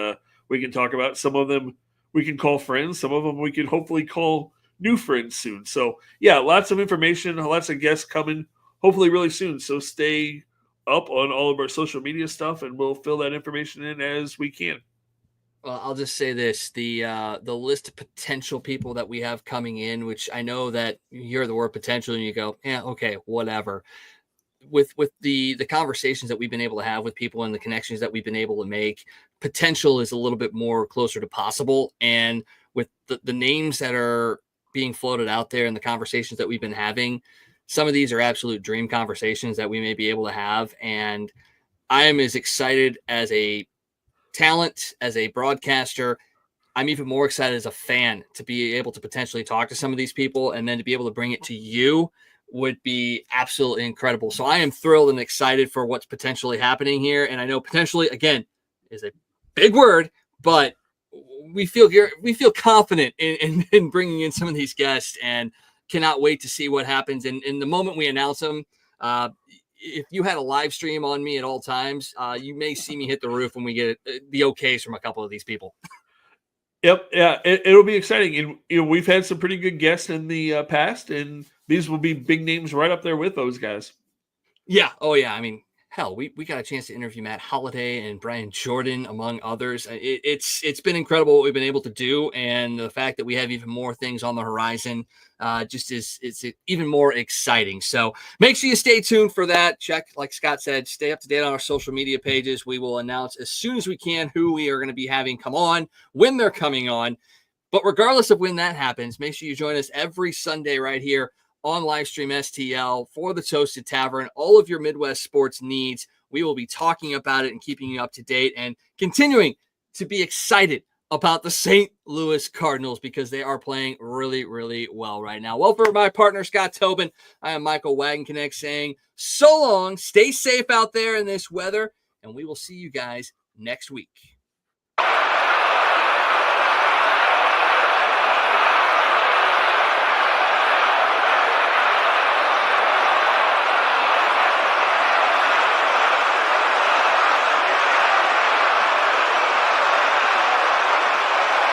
we can talk about some of them. We can call friends. Some of them we can hopefully call new friends soon. So yeah, lots of information, lots of guests coming hopefully really soon. So stay up on all of our social media stuff, and we'll fill that information in as we can. Well, I'll just say this: the list of potential people that we have coming in, which I know that you hear the word potential and you go, yeah, okay, whatever. With the conversations that we've been able to have with people and the connections that we've been able to make, potential is a little bit more closer to possible. And with the names that are being floated out there and the conversations that we've been having, some of these are absolute dream conversations that we may be able to have. And I am as excited as a talent, as a broadcaster. I'm even more excited as a fan to be able to potentially talk to some of these people, and then to be able to bring it to you would be absolutely incredible. So I am thrilled and excited for what's potentially happening here. And I know potentially, again, is a big word, but we feel confident in bringing in some of these guests, and cannot wait to see what happens. And in the moment we announce them, if you had a live stream on me at all times, you may see me hit the roof when we get the okays from a couple of these people. Yep. Yeah. It'll be exciting. And, we've had some pretty good guests in the past, and these will be big names right up there with those guys. Yeah. Oh, yeah. I mean, hell, we got a chance to interview Matt Holliday and Brian Jordan, among others. It's been incredible what we've been able to do, and the fact that we have even more things on the horizon it's even more exciting. So make sure you stay tuned for that. Check, like Scott said, stay up to date on our social media pages. We will announce as soon as we can who we are going to be having come on, when they're coming on. But regardless of when that happens, make sure you join us every Sunday right here on Livestream STL for the Toasted Tavern. All of your Midwest sports needs, we will be talking about it and keeping you up to date, and continuing to be excited about the St. Louis Cardinals, because they are playing really, really well right now. Well, for my partner, Scott Tobin, I am Michael Wagenknecht saying so long, stay safe out there in this weather, and we will see you guys next week.